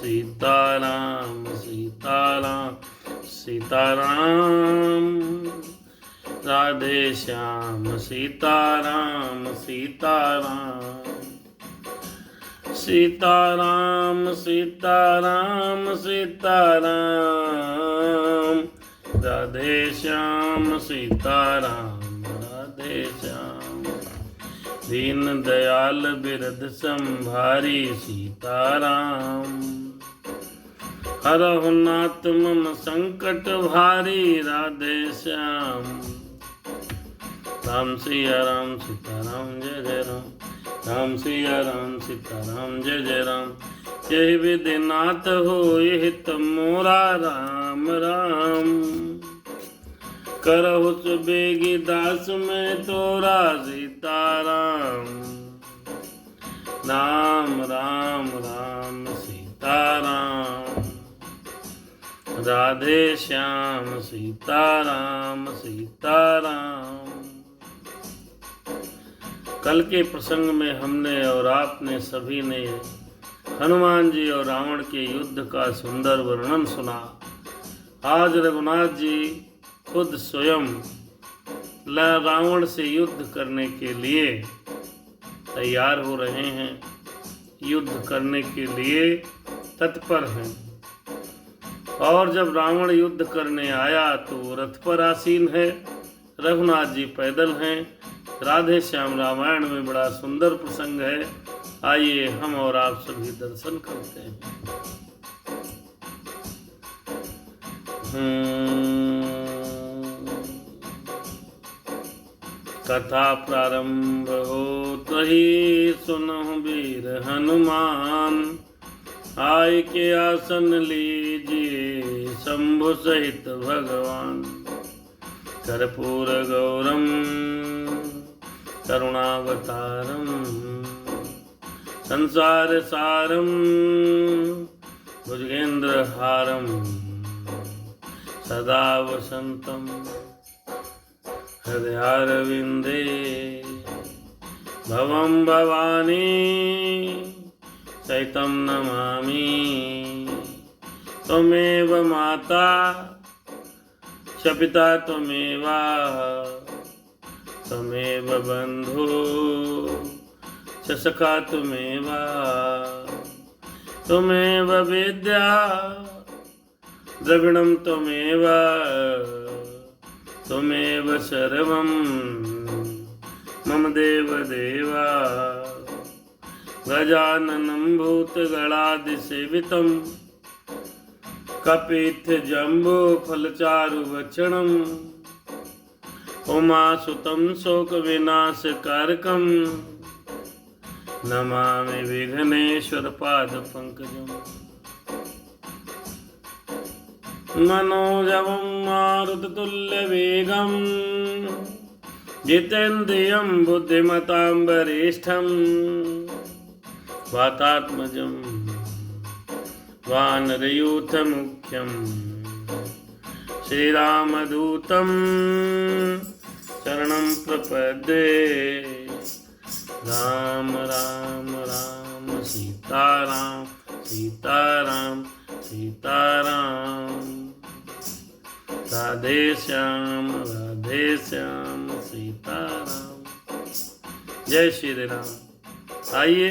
सीताराम सीताराम सीताराम। राधे श्याम सीताराम सीताराम। सीताराम सीताराम सीताराम। राधे श्याम सीताराम राधे श्याम। दीन दयाल बिरद संभारी सीताराम। हरहु नाथ मम संकट भारी राधे श्याम। राम सिया राम सीताराम जय जय राम। राम सिया राम सीताराम जय जय राम। जय विधिनाथ होय हित मोरा राम राम। करहु सुबेगी दास में तोरा सीताराम। राम राम राम सीताराम। राधे श्याम सीताराम सीताराम। कल के प्रसंग में हमने और आपने सभी ने हनुमान जी और रावण के युद्ध का सुंदर वर्णन सुना। आज रघुनाथ जी खुद स्वयं रावण से युद्ध करने के लिए तैयार हो रहे हैं, युद्ध करने के लिए तत्पर हैं। और जब रावण युद्ध करने आया तो रथ पर आसीन है, रघुनाथ जी पैदल हैं। राधे श्याम रामायण में बड़ा सुंदर प्रसंग है। आइए हम और आप सभी दर्शन करते हैं। कथा प्रारंभ होत ही सुनहु वीर हनुमान। आय के आसन लीजिए शंभु सहित भगवान। कर्पूर गौरम करुणावतारम। संसार सारम भुजगेंद्र हारम। सदा वसंतम हृदयारविंदे। भवं भवानी सहितं नमामि। त्वमेव माता च पिता त्वमेव। त्वमेव बंधु च सखा त्वमेव। त्वमेव विद्या द्रविणं त्वमेव। त्वमेव सर्वं मम देव देव। गजाननं भूतगणादिसेवितं कपित्थजम्बूफलचारुभक्षणं। उमासुतं शोकविनाशकारकं। नमामि विघ्नेश्वरपादपङ्कजम्। मनोजवं मारुततुल्यवेगं। जितेन्द्रियं बुद्धिमतां वरिष्ठं। वातात्मजं वानरयूथमुख्यं। श्रीरामदूतं शरणं प्रपद्ये। राम राम राम सीताराम सीताराम सीताराम। राधे श्याम सीताराम। जय श्री राम। आइए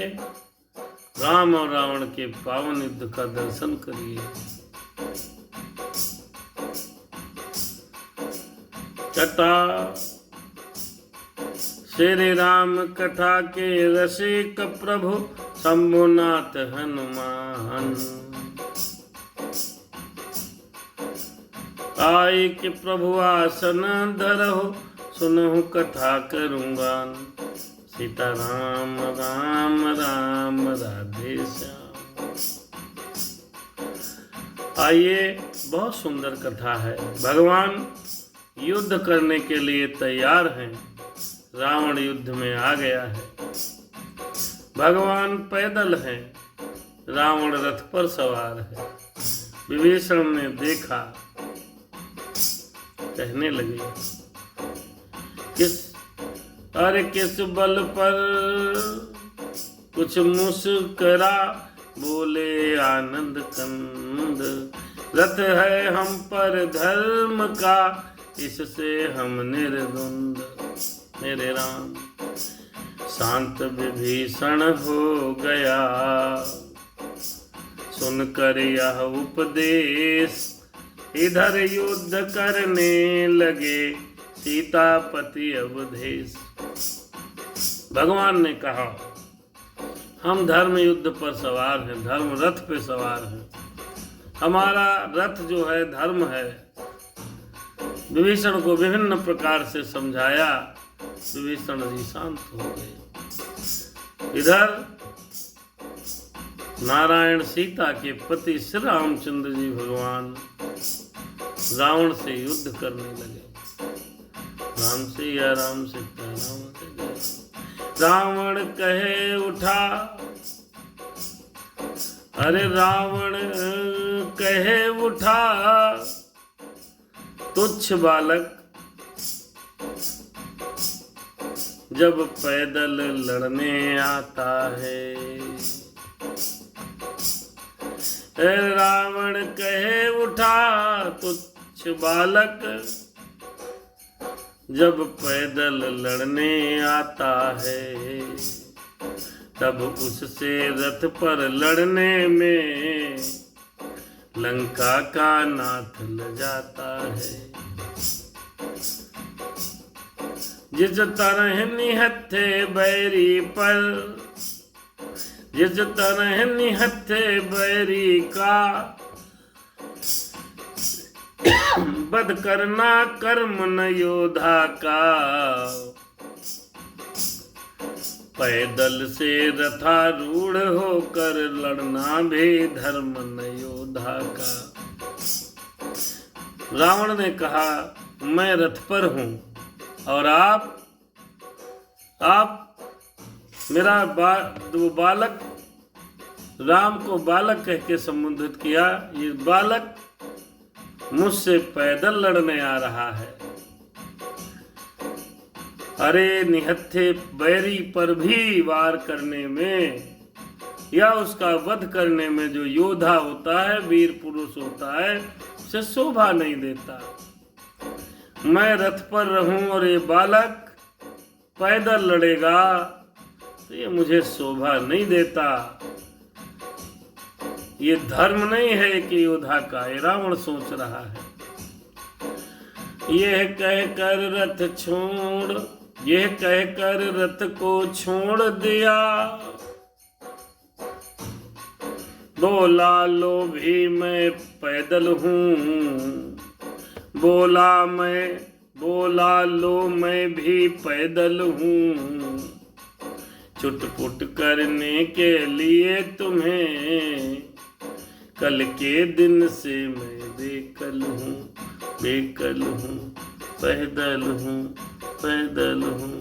राम और रावण के पावन युद्ध का दर्शन करिए। कथा श्री राम कथा के रसिक प्रभु शंभुनाथ हनुमान। आय के प्रभु आसन धरहु सुनहु कथा करूँगा। सीताराम राम राम राधे श्याम। आइए बहुत सुंदर कथा है। भगवान युद्ध करने के लिए तैयार हैं। रावण युद्ध में आ गया है। भगवान पैदल हैं, रावण रथ पर सवार है। विभीषण ने देखा, कहने लगे किस बल पर कुछ मुस्करा बोले आनंद कंद। रथ है हम पर धर्म का, इससे हम निर्द्वंद। मेरे राम शांत विभीषण हो गया, सुनकर यह उपदेश। इधर युद्ध करने लगे, सीतापति अवधेश। भगवान ने कहा हम धर्म युद्ध पर सवार हैं, धर्म रथ पे सवार हैं। हमारा रथ जो है धर्म है। विभीषण को विभिन्न प्रकार से समझाया, विभीषण जी शांत हो गए। इधर नारायण सीता के पति श्री रामचंद्र जी भगवान रावण से युद्ध करने लगे। राम से या राम से राम से रावण कहे उठा, अरे रावण कहे उठा, तुच्छ बालक जब पैदल लड़ने आता है। रावण कहे उठा, तुच्छ बालक जब पैदल लड़ने आता है। तब उससे रथ पर लड़ने में लंका का नाथ ल जाता है। जिस तरह निहत्थे बैरी पर, जिस तरह निहत्थे बैरी का, वध करना कर्म न योद्धा का। पैदल से रथारूढ़ होकर लड़ना भी धर्म न योद्धा का। रावण ने कहा मैं रथ पर हूं और आप मेरा वो बालक, राम को बालक कह के संबोधित किया। ये बालक मुझसे पैदल लड़ने आ रहा है। अरे निहत्थे बैरी पर भी वार करने में या उसका वध करने में जो योद्धा होता है, वीर पुरुष होता है, उसे शोभा नहीं देता। मैं रथ पर रहूं और ये बालक पैदल लड़ेगा तो ये मुझे शोभा नहीं देता। ये धर्म नहीं है कि योद्धा का, ये रावण सोच रहा है। यह कहकर रथ छोड़, यह कहकर रथ को छोड़ दिया। बोला लो भी मैं पैदल हूँ, बोला लो मैं भी पैदल हूँ। चुटपुट करने के लिए तुम्हें कल के दिन से मैं बेकल हूँ, बेकल हूँ, पैदल हूँ, पैदल हूँ,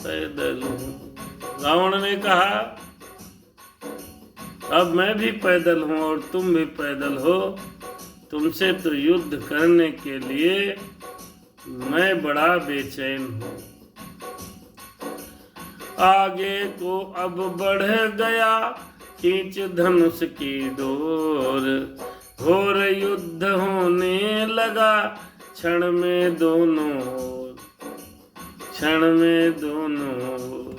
पैदल हूँ। रावण ने कहा अब मैं भी पैदल हूँ और तुम भी पैदल हो। तुमसे तो युद्ध करने के लिए मैं बड़ा बेचैन हूँ। आगे को अब बढ़ गया, खींच धनुष की डोर। घोर युद्ध होने लगा, क्षण में दोनों ओर, क्षण में दोनों ओर।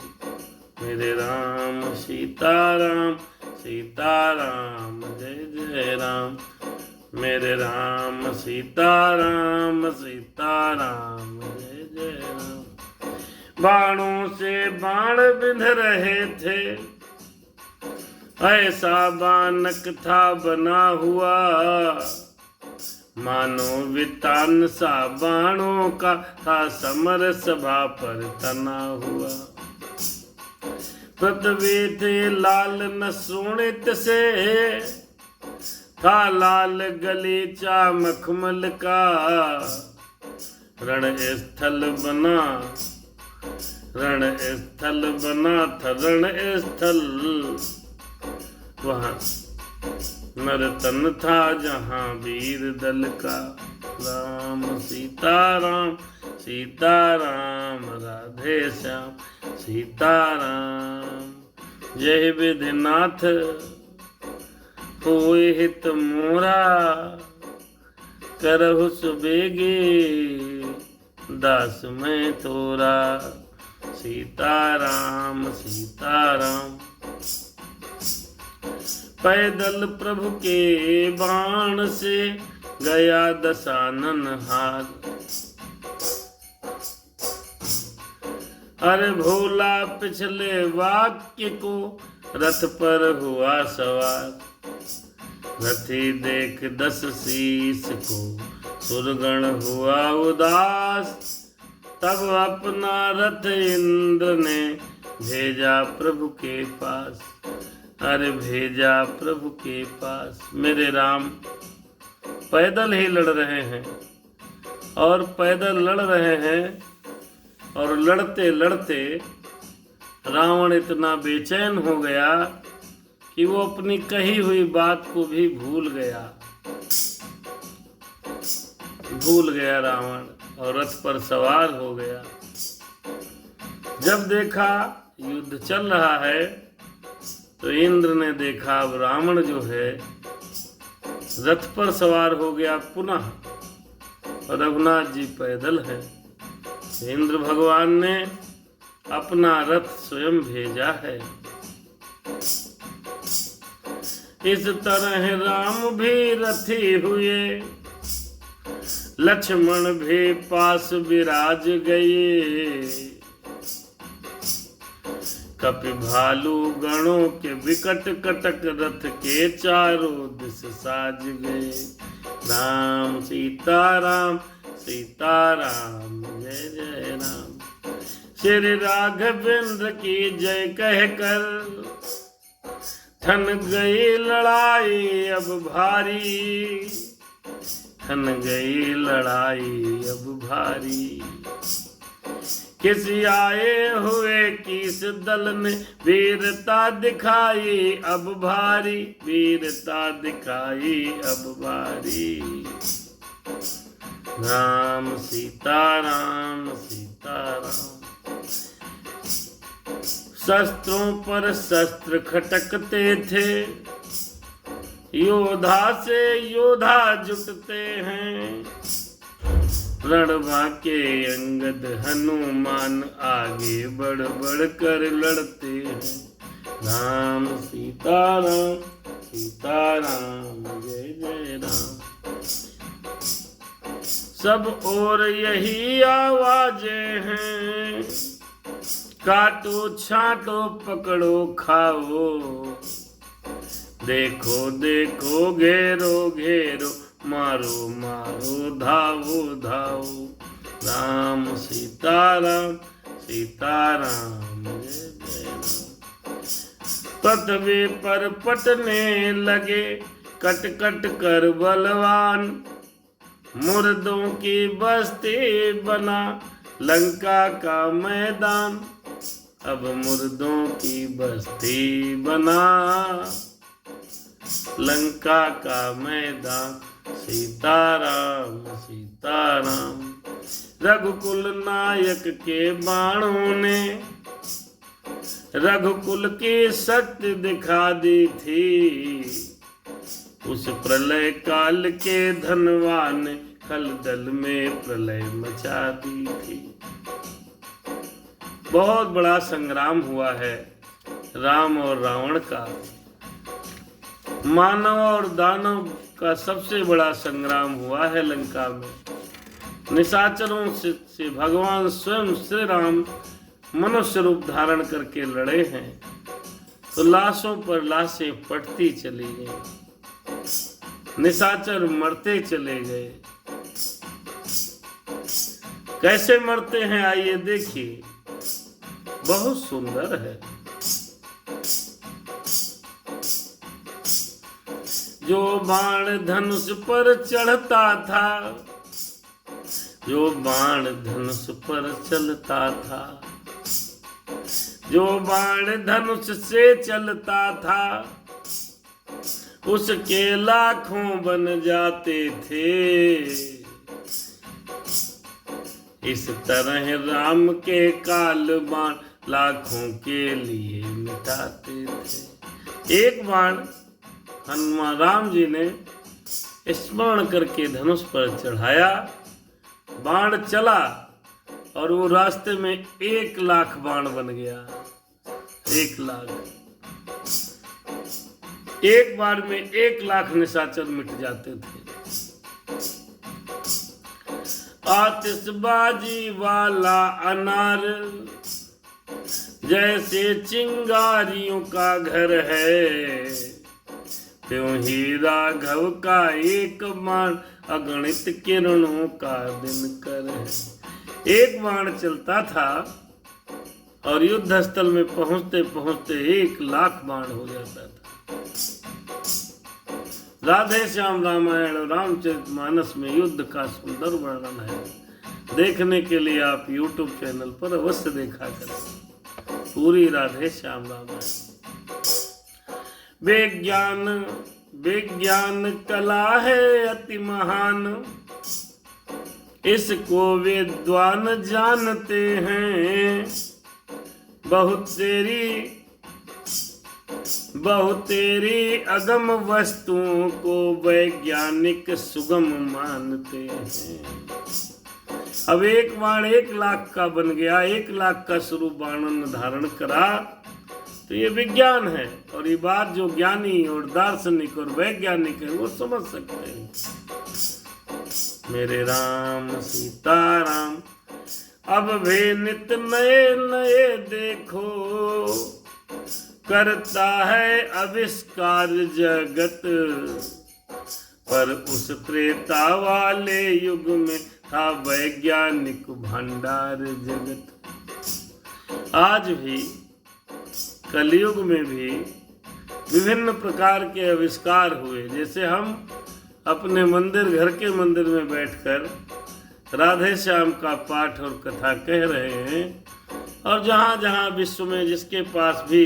मेरे राम सीताराम, सीताराम जय जय राम। मेरे राम सीताराम, सीताराम जय जय राम। बाणों से बाण बिंध रहे थे, ऐसा बानक था बना हुआ। मानो वितान सा बाणों का था समर सभा पर तना हुआ। पृथ्वी थे लाल न सोनित से, था लाल गलीचा मखमल का। रण स्थल बना, रण स्थल बना था रण स्थल। वहाँ नर्तन था जहाँ वीर दल का। राम सीताराम, सीताराम राधे श्याम, सीताराम। जय विधिनाथ होए हित मोरा, करहु सुबेगे दास मैं तोरा। सीताराम सीताराम। पैदल प्रभु के बाण से गया दशानन हार। अरे भोला पिछले वाक्य को रथ पर हुआ सवार। रथी देख दस शीस को सुरगण हुआ उदास। तब अपना रथ इंद्र ने भेजा प्रभु के पास। अरे भेजा प्रभु के पास। मेरे राम पैदल ही लड़ रहे हैं और पैदल लड़ रहे हैं और लड़ते लड़ते रावण इतना बेचैन हो गया कि वो अपनी कही हुई बात को भी भूल गया रावण, और रथ पर सवार हो गया। जब देखा युद्ध चल रहा है तो इंद्र ने देखा अब रावण जो है रथ पर सवार हो गया पुनः, और रघुनाथ जी पैदल हैं। इंद्र भगवान ने अपना रथ स्वयं भेजा है। इस तरह राम भी रथी हुए, लक्ष्मण भी पास विराज गए। कपि भालू गणों के विकट कटक रथ के चारों दिस साज गए। राम सीताराम सीताराम जय जय राम। श्री राघवेंद्र की जय कहकर ठन गई लड़ाई अब भारी। ठन गई लड़ाई अब भारी। किसी आए हुए किस दल ने वीरता दिखाई अब भारी। वीरता दिखाई अब भारी। राम सीताराम सीताराम। शस्त्रों पर शस्त्र खटकते थे, योद्धा से योद्धा जुटते हैं। रणभा के अंगद हनुमान आगे बढ़ बढ़ कर लड़ते हैं। राम सीताराम सीताराम जय जय राम। सब और यही आवाजें हैं, काटो छाटो पकड़ो खाओ। देखो देखो घेरो घेरो, मारो मारो धावो धावो। राम सीताराम सीताराम जय जय राम। पृथ्वी पर पटने लगे कट कट कर बलवान। मुर्दों की बस्ती बना लंका का मैदान। अब मुर्दों की बस्ती बना लंका का मैदान। सीताराम सीताराम। रघुकुल नायक के बाणों ने रघुकुल की शक्ति दिखा दी थी। उस प्रलय काल के धनवान खलदल में प्रलय मचा दी थी। बहुत बड़ा संग्राम हुआ है राम और रावण का। मानव और दानव का सबसे बड़ा संग्राम हुआ है लंका में। निशाचरों से भगवान स्वयं श्री राम मनुष्य रूप धारण करके लड़े हैं, तो लाशों पर लाशें पटती चली गई। निशाचर मरते चले गए। कैसे मरते हैं आइए देखिए, बहुत सुंदर है। जो बाण धनुष पर चढ़ता था, जो बाण धनुष पर चलता था, जो बाण धनुष से चलता था, उसके लाखों बन जाते थे। इस तरह राम के काल बाण लाखों के लिए मिटाते थे। एक बाण हनुमान राम जी ने स्मरण करके धनुष पर चढ़ाया, बाण चला और वो रास्ते में 1,00,000 बाण बन गया। 1,00,000 एक बार में 1,00,000 निशाचर मिट जाते थे। आतिशबाजी वाला अनार जैसे चिंगारियों का घर है, त्यों ही राघव का एक बाण अगणित किरणों का दिनकर है। एक बाण चलता था और युद्ध स्थल में पहुंचते पहुंचते 1,00,000 बाण हो जाता था। राधे श्याम रामायण और रामचरितमानस में युद्ध का सुंदर वर्णन है। देखने के लिए आप YouTube चैनल पर अवश्य देखा करें पूरी राधे श्याम रामायण। विज्ञान कला है अति महान, इसको विद्वान जानते हैं। बहुत तेरी अगम वस्तुओं को वैज्ञानिक सुगम मानते हैं। अब एक बाण 1,00,000 का बन गया, 1,00,000 का स्वरूप बाणन धारण करा, तो ये विज्ञान है। और ये बात जो ज्ञानी और दार्शनिक और वैज्ञानिक है वो समझ सकते हैं। मेरे राम सीताराम अब भी नित नए नए देखो, करता है आविष्कार जगत, पर उस त्रेता वाले युग में था वैज्ञानिक भंडार जगत। आज भी कलयुग में भी विभिन्न प्रकार के आविष्कार हुए। जैसे हम अपने मंदिर, घर के मंदिर में बैठकर राधे श्याम का पाठ और कथा कह रहे हैं, और जहाँ जहाँ विश्व में जिसके पास भी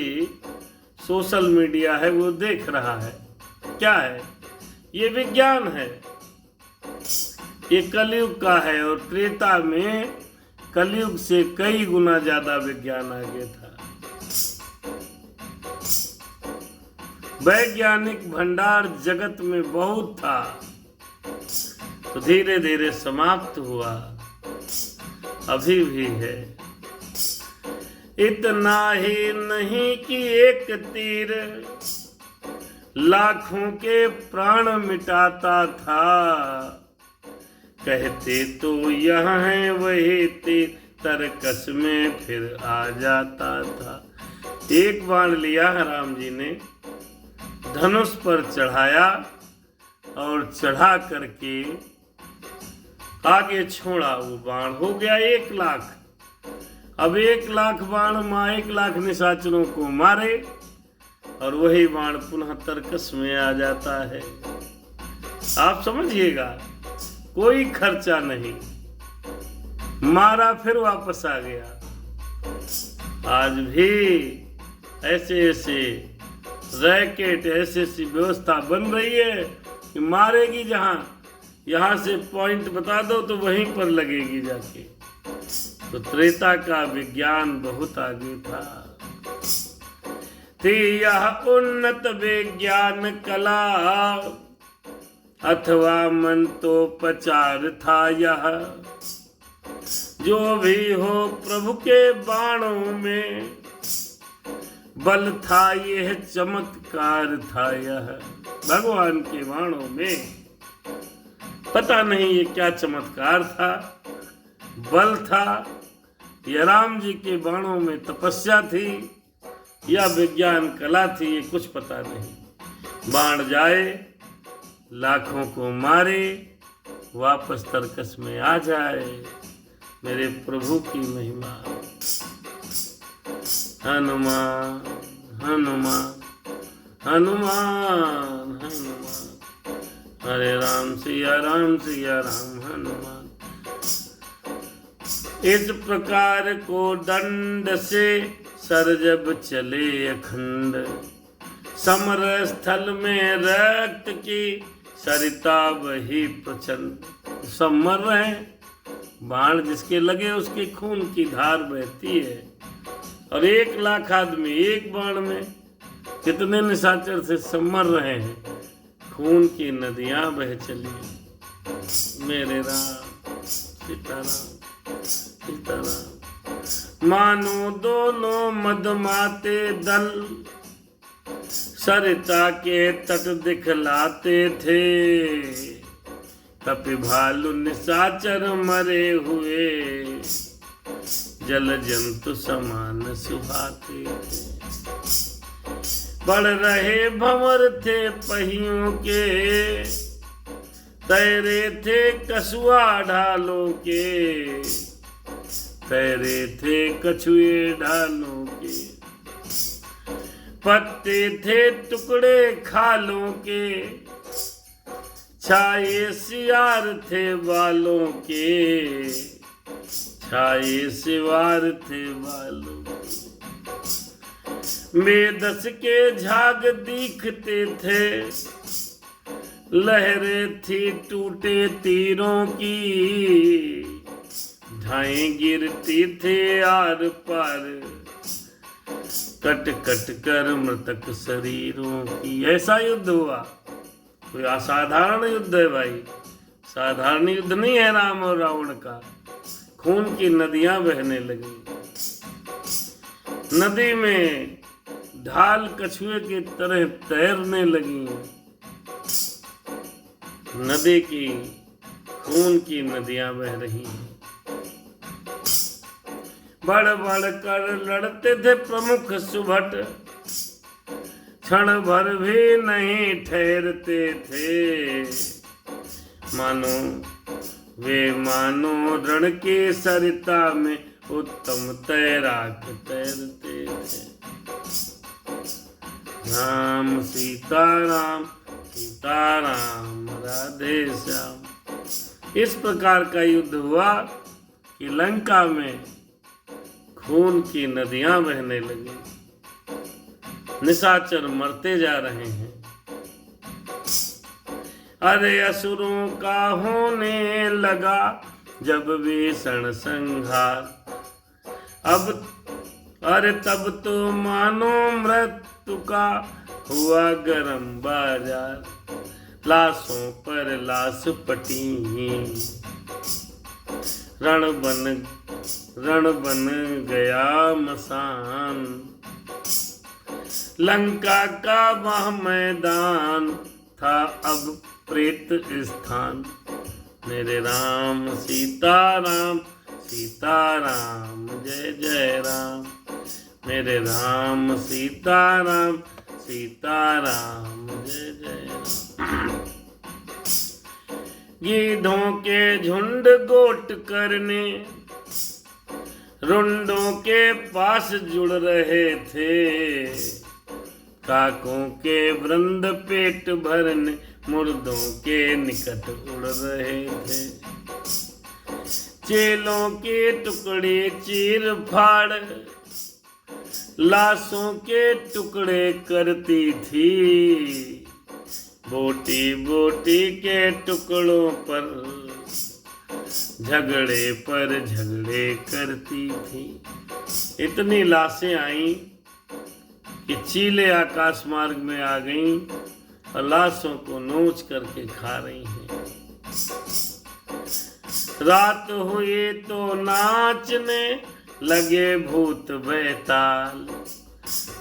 सोशल मीडिया है वो देख रहा है। क्या है? ये विज्ञान है। ये कलयुग का है, और त्रेता में कलयुग से कई गुना ज्यादा विज्ञान आगे था। वैज्ञानिक भंडार जगत में बहुत था, तो धीरे धीरे समाप्त हुआ, अभी भी है। इतना ही नहीं कि एक तीर लाखों के प्राण मिटाता था, कहते तो यह है वही तीर तरकस में फिर आ जाता था। एक बाण लिया राम जी ने, धनुष पर चढ़ाया और चढ़ा करके आगे छोड़ा, वो बाण हो गया 1,00,000। अब 1,00,000 बाण 1,00,000 निशाचरों को मारे, और वही बाण पुनः तरकस में आ जाता है। आप समझिएगा, कोई खर्चा नहीं, मारा फिर वापस आ गया। आज भी ऐसे ऐसे रैकेट, ऐसी व्यवस्था बन रही है कि मारेगी जहां, यहाँ से पॉइंट बता दो तो वहीं पर लगेगी जाके। तो त्रेता का विज्ञान बहुत आगे था। थी यह उन्नत विज्ञान कला, अथवा मंत्रोपचार था यह। जो भी हो प्रभु के बाणों में, बल था यह चमत्कार था यह। भगवान के बाणों में पता नहीं ये क्या चमत्कार था, बल था, या राम जी के बाणों में तपस्या थी, या विज्ञान कला थी, ये कुछ पता नहीं। बाण जाए, लाखों को मारे, वापस तरकस में आ जाए। मेरे प्रभु की महिमा। हनुमान हनुमान हनुमान हनुमान, हरे राम सिया राम हनुमान। इस प्रकार को दंड से सर जब चले अखंड, समर स्थल में रक्त की सरिता वही प्रचंड। सब मर रहे हैं, बाण जिसके लगे उसके खून की धार बहती है। और 1,00,000 आदमी एक बाण में, कितने निशाचर से सब मर रहे हैं। खून की नदियां बह चली। मेरे राम सीताराम सीताराम। मानो दोनों मदमाते दल सरिता के तट दिखलाते थे। कपि भालू निशाचर मरे हुए जल जंतु समान सुहाते थे। बढ़ रहे भंवर थे पहियों के, तैरे थे कछुआ ढालों के, तैरे थे कछुए ढालों के। पत्ते थे टुकड़े खालों के, छाये सियार थे बालों के, छाये सिवार थे बालों के। मेदस के झाग दिखते थे, लहरें थी टूटे तीरों की, ढाएं गिरती थे आर पार, कट कट कर मृतक शरीरों की। ऐसा युद्ध हुआ, कोई असाधारण युद्ध है भाई, साधारण युद्ध नहीं है राम और रावण का। खून की नदियां बहने लगी, नदी में ढाल कछुए की तरह तैरने लगी। नदी की खून की नदियां बह रही हैं। बढ़ बढ़ कर लड़ते थे प्रमुख सुभट, क्षण भर भी नहीं ठहरते थे। मानो रण के सरिता में उत्तम तैराक तैरते थे। राम सीताराम सीताराम राधे श्याम। इस प्रकार का युद्ध हुआ कि लंका में खून की नदियां बहने लगी, निशाचर मरते जा रहे हैं। अरे असुरों का होने लगा जब भीषण संहार, अब अरे तब तो मानो मृत्यु का हुआ गरम बाजार। लाशों पर लाश पटी, रण बन गया मसान। लंका का वह मैदान था अब प्रेत स्थान। मेरे राम सीताराम सीताराम जय जय राम। मेरे राम सीताराम सीताराम जय जय राम। गीधों के झुंड गोट करने रुंडों के पास जुड़ रहे थे। काकों के वृंद पेट भरने मुर्दों के निकट उड़ रहे थे। चेलों के टुकड़े चीर फाड़ लाशों के टुकड़े करती थी। बोटी बोटी के टुकड़ों पर झगड़े करती थी। इतनी लाशें आई कि चीले आकाश मार्ग में आ गईं और लाशों को नोच करके खा रही हैं। रात हुई तो नाचने लगे भूत बैताल,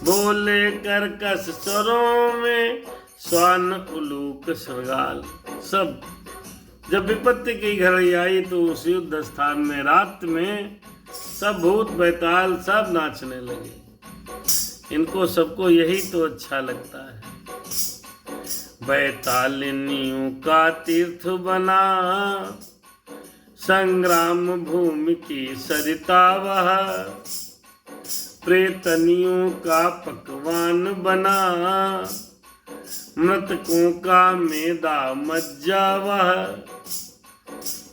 बोले कर्कश स्वरों में स्वान उलूक श्रृगाल। सब जब विपत्ति की घड़ी आई तो उस युद्ध स्थान में रात में सब भूत बैताल सब नाचने लगे। इनको सबको यही तो अच्छा लगता है। बैतालिनियों का तीर्थ बना संग्राम भूमि की सरिता वह। प्रेतनियों का पकवान बना मृतकों का मेदा मज्जा वह।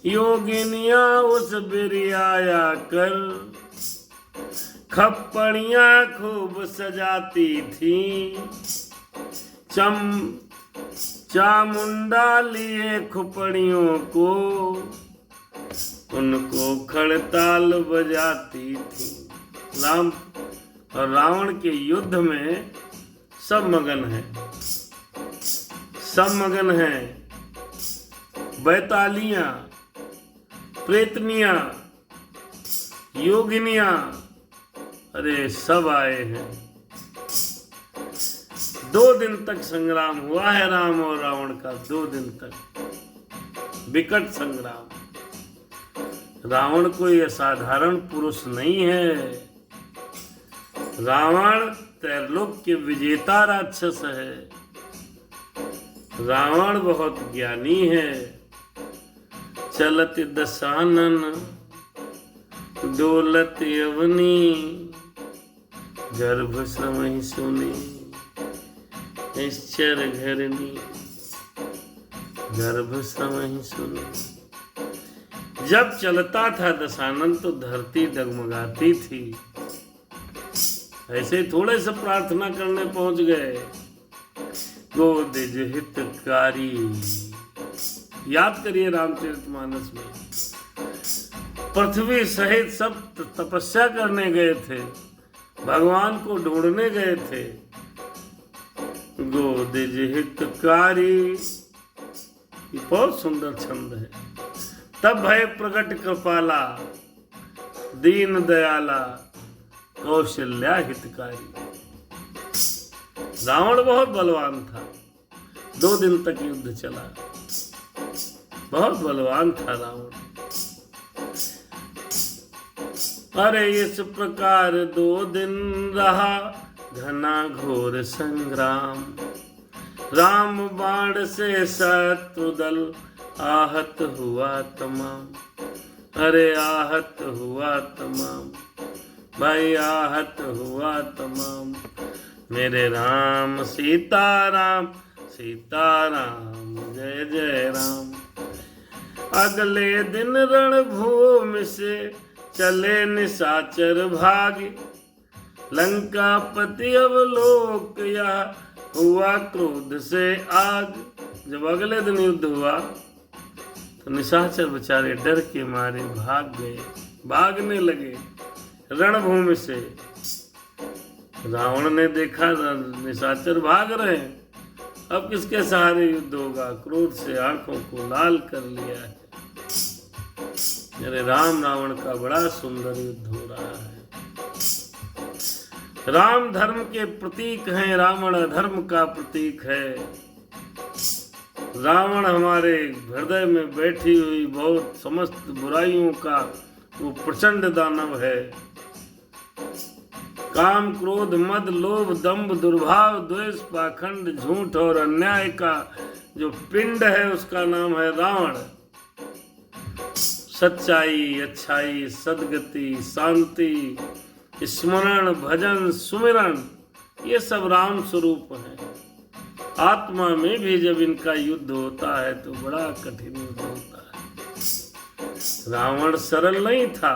योगिनियां उस बिरियाया कर खप्पड़ियां खूब सजाती थी। चामुंडा लिए खुपड़ियों को उनको खड़ताल बजाती थी। राम और रावण के युद्ध में सब मगन है, सब मगन हैं। बैतालियां, प्रेतनियां, योगिनियां, अरे सब आए हैं। 2 दिन तक संग्राम हुआ है राम और रावण का। 2 दिन तक विकट संग्राम। रावण कोई असाधारण पुरुष नहीं है। रावण त्रैलोक के विजेता राक्षस है। रावण बहुत ज्ञानी है। चलत दशानन, डोलत यवनी, गर्भ श्रमहि सुनी, निश्चर घरनी, गर्भ श्रमहि सुनी। जब चलता था दशानन तो धरती डगमगाती थी। ऐसे थोड़े से प्रार्थना करने पहुंच गए। गोदिज हितकारी, याद करिए रामचरितमानस में पृथ्वी सहित सब तपस्या करने गए थे, भगवान को ढूंढने गए थे। गोदिज हितकारी, बहुत सुंदर छंद है। तब भय प्रकट कृपाला, दीन दयाला, कौशल्या हितकारी। रावण बहुत बलवान था। 2 दिन तक युद्ध चला। बहुत बलवान था रावण। अरे इस प्रकार 2 दिन रहा घना घोर संग्राम। राम बाण से शत्रु दल आहत हुआ तमाम। अरे आहत हुआ तमाम, भाई आहत हुआ तमाम। मेरे राम सीताराम, सीताराम जय जय राम। अगले दिन रणभूमि से चले निशाचर भागे। लंकापति अवलोक यह हुआ क्रोध से आग। जब अगले दिन युद्ध हुआ तो निशाचर बेचारे डर के मारे भाग गए, भागने लगे रणभूमि से। रावण ने देखा निशाचर भाग रहे हैं, अब किसके सहारे युद्ध होगा। क्रोध से आंखों को लाल कर लिया है। अरे राम रावण का बड़ा सुंदर युद्ध हो रहा है। राम धर्म के प्रतीक हैं, रावण अधर्म का प्रतीक है। रावण हमारे हृदय में बैठी हुई बहुत समस्त बुराइयों का वो प्रचंड दानव है। काम, क्रोध, मद, लोभ, दंभ, दुर्भाव, द्वेष, पाखंड, झूठ और अन्याय का जो पिंड है उसका नाम है रावण। सच्चाई, अच्छाई, सद्गति, शांति, स्मरण, भजन, सुमिरन, ये सब राम स्वरूप है। आत्मा में भी जब इनका युद्ध होता है तो बड़ा कठिन युद्ध होता है। रावण सरल नहीं था।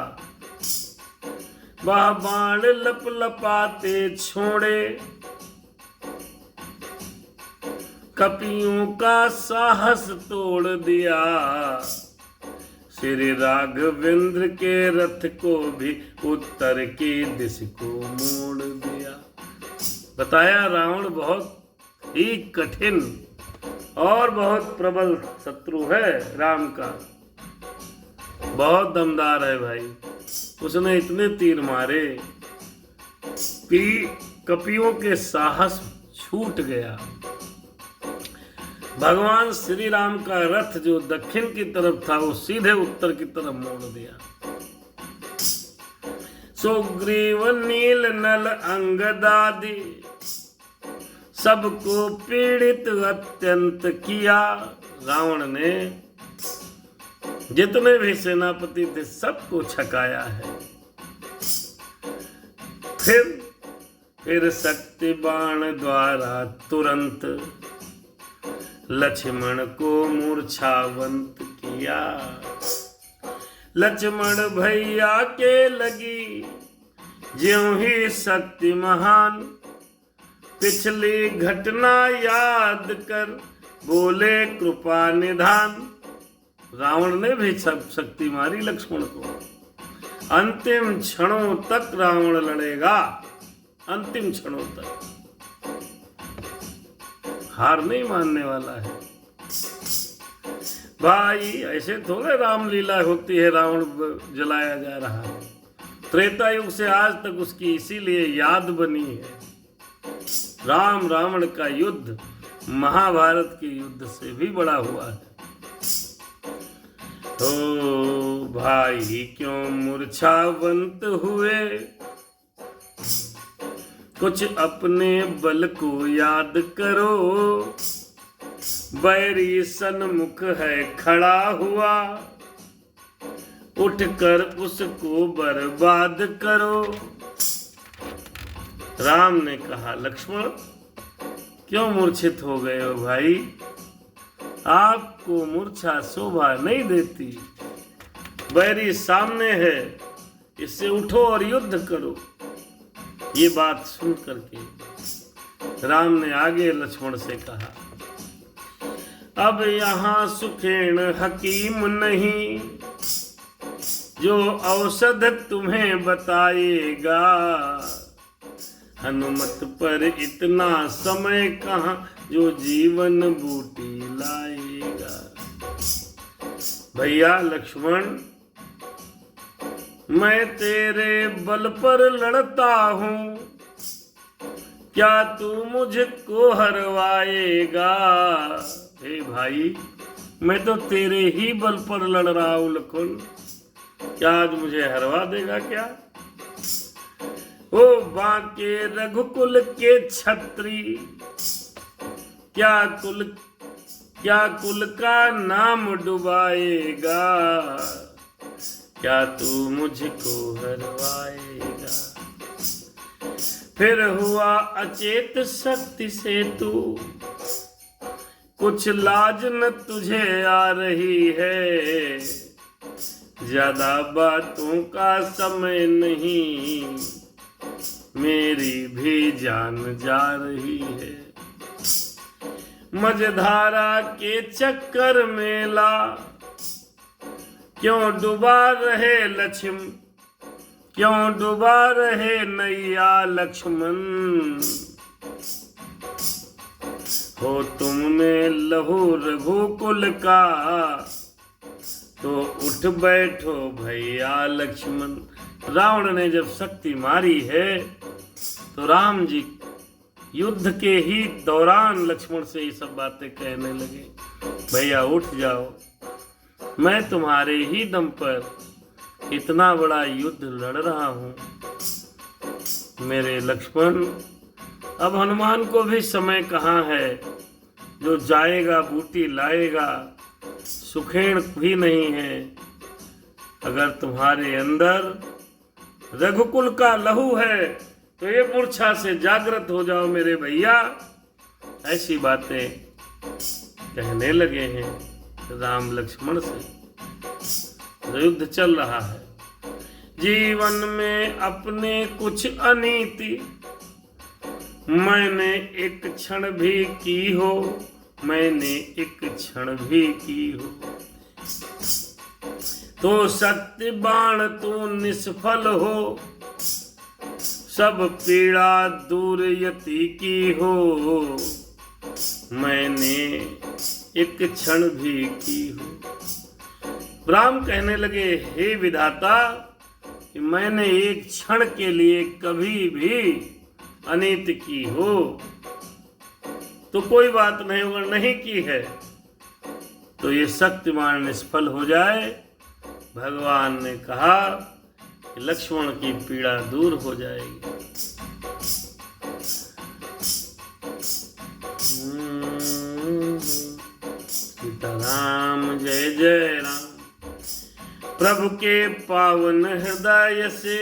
वह बाण लप लपाते छोड़े, कपियों का साहस तोड़ दिया। श्री राघवेंद्र के रथ को भी उत्तर की दिशा को मोड़ दिया। बताया रावण बहुत ही कठिन और बहुत प्रबल शत्रु है राम का। बहुत दमदार है भाई। उसने इतने तीर मारे कि कपियों के साहस छूट गया। भगवान श्री राम का रथ जो दक्षिण की तरफ था वो सीधे उत्तर की तरफ मोड़ दिया। सुग्रीव नील नल अंगदादि सबको पीड़ित अत्यंत किया। रावण ने जितने भी सेनापति थे सबको छकाया है। फिर शक्ति बाण द्वारा तुरंत लक्ष्मण को मूर्छावंत किया। लक्ष्मण भैया के लगी ज्यों ही शक्ति महान। पिछली घटना याद कर बोले कृपा निधान। रावण ने भी सब शक्ति मारी लक्ष्मण को। अंतिम क्षणों तक रावण लड़ेगा, अंतिम क्षणों तक। हार नहीं मानने वाला है। भाई ऐसे थोड़े रामलीला होती है, रावण जलाया जा रहा है। त्रेता युग से आज तक उसकी इसीलिए याद बनी है। राम रावण का युद्ध महाभारत के युद्ध से भी बड़ा हुआ है। ओ भाई क्यों मूर्छावंत हुए, कुछ अपने बल को याद करो। बैरी सन्मुख है खड़ा हुआ, उठकर उसको बर्बाद करो। राम ने कहा, लक्ष्मण क्यों मूर्छित हो गए हो भाई? आपको मूर्छा शोभा नहीं देती। बैरी सामने है, इससे उठो और युद्ध करो। ये बात सुन करके राम ने आगे लक्ष्मण से कहा, अब यहाँ सुखेण हकीम नहीं, जो औषध तुम्हें बताएगा। हनुमत पर इतना समय कहाँ, जो जीवन बूटी लाएगा। भैया लक्ष्मण, मैं तेरे बल पर लड़ता हूँ, क्या तू मुझको हरवाएगा? हे भाई, मैं तो तेरे ही बल पर लड़ रहा हूँ लखन, क्या आज मुझे हरवा देगा क्या? ओ बांके रघुकुल के छत्री, क्या कुल का नाम डुबाएगा? क्या तू मुझको हरवाएगा? फिर हुआ अचेत शक्ति से तू, कुछ लाज न तुझे आ रही है। ज्यादा बातों का समय नहीं, मेरी भी जान जा रही है। मझधारा के चक्कर में ला, क्यों डुबा रहे लक्ष्मण, क्यों डुबा रहे नैया लक्ष्मण? हो तुमने लहू रघुकुल का, तो उठ बैठो भैया लक्ष्मण। रावण ने जब शक्ति मारी है तो राम जी युद्ध के ही दौरान लक्ष्मण से ये सब बातें कहने लगे, भैया उठ जाओ, मैं तुम्हारे ही दम पर इतना बड़ा युद्ध लड़ रहा हूँ। मेरे लक्ष्मण, अब हनुमान को भी समय कहाँ है, जो जाएगा बूटी लाएगा, सुखेण भी नहीं है। अगर तुम्हारे अंदर रघुकुल का लहू है तो ये मूर्छा से जागृत हो जाओ मेरे भैया। ऐसी बातें कहने लगे हैं राम लक्ष्मण से। युद्ध चल रहा है। जीवन में अपने कुछ अनीति मैंने एक क्षण भी की हो, मैंने एक क्षण भी की हो, तो सत्य बाण तू निष्फल हो, सब पीड़ा दूर यति की हो, मैंने एक क्षण भी की हो। राम कहने लगे, हे विधाता, कि मैंने एक क्षण के लिए कभी भी अनित की हो तो कोई बात नहीं, अगर नहीं की है तो ये शक्तिमान निष्फल हो जाए। भगवान ने कहा कि लक्ष्मण की पीड़ा दूर हो जाएगी। सीताराम जय जय राम। प्रभु के पावन हृदय से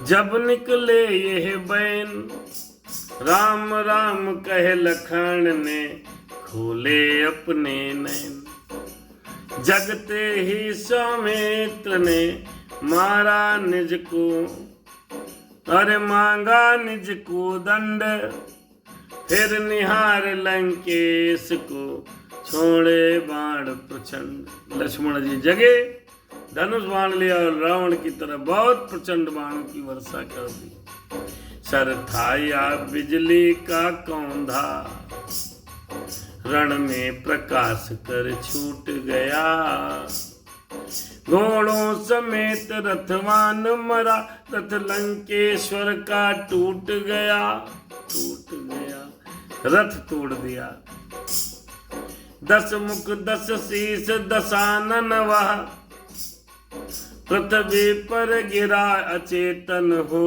जब निकले यह बैन, राम राम कहे लखन ने खोले अपने नैन। जगते ही सौमित्र ने मारा निज को, अरे मांगा निज को दंड, फिर निहार लंकेश को छोड़े बाण प्रचंड। लक्ष्मण जी जगे, धनुष बाण लिया और रावण की तरह बहुत प्रचंड बाणों की वर्षा कर दी। सर था या बिजली का कौंधा, रण में प्रकाश कर छूट गया। घोड़ों समेत रथवान मरा, रथ लंकेश्वर का टूट गया। रथ तोड़ दिया। 10 मुख 10 शीस दशानन वह, पृथ्वी पर गिरा अचेतन हो।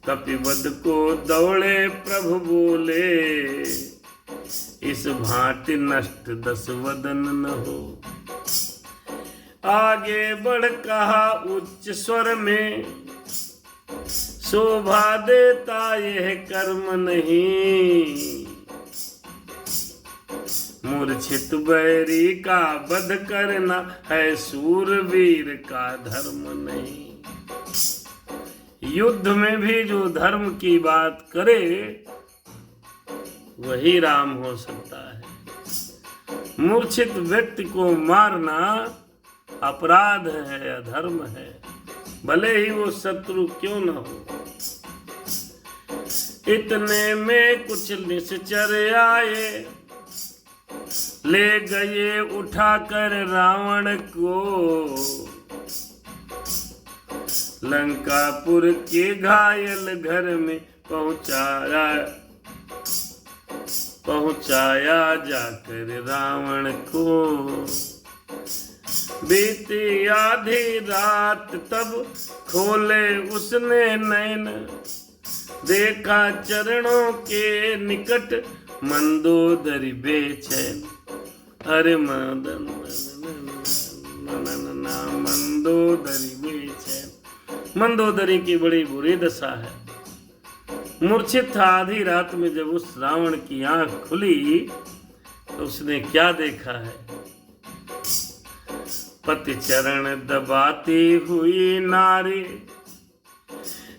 कपिवध को दौड़े प्रभु बोले, इस भांति नष्ट 10 वदन न हो। आगे बढ़ कहा उच्च स्वर में, शोभा देता यह कर्म नहीं। मूर्छित बैरी का वध करना है सूरवीर का धर्म नहीं। युद्ध में भी जो धर्म की बात करे वही राम हो सकता है। मूर्छित व्यक्ति को मारना अपराध है, अधर्म है, भले ही वो शत्रु क्यों न हो। इतने में कुछ निश्चर आए, ले गए उठाकर रावण को। लंकापुर के घायल घर में पहुंचाया जाकर रावण को। बीती आधी रात तब खोले उसने नैन, देखा चरणों के निकट मंदोदरी बेचैन। अरे मदन मंदोदरी बेचैन। मंदोदरी की बड़ी बुरी दशा है। मूर्छित था आधी रात में जब उस रावण की आंख खुली तो उसने क्या देखा है। पति चरण दबाती हुई नारी,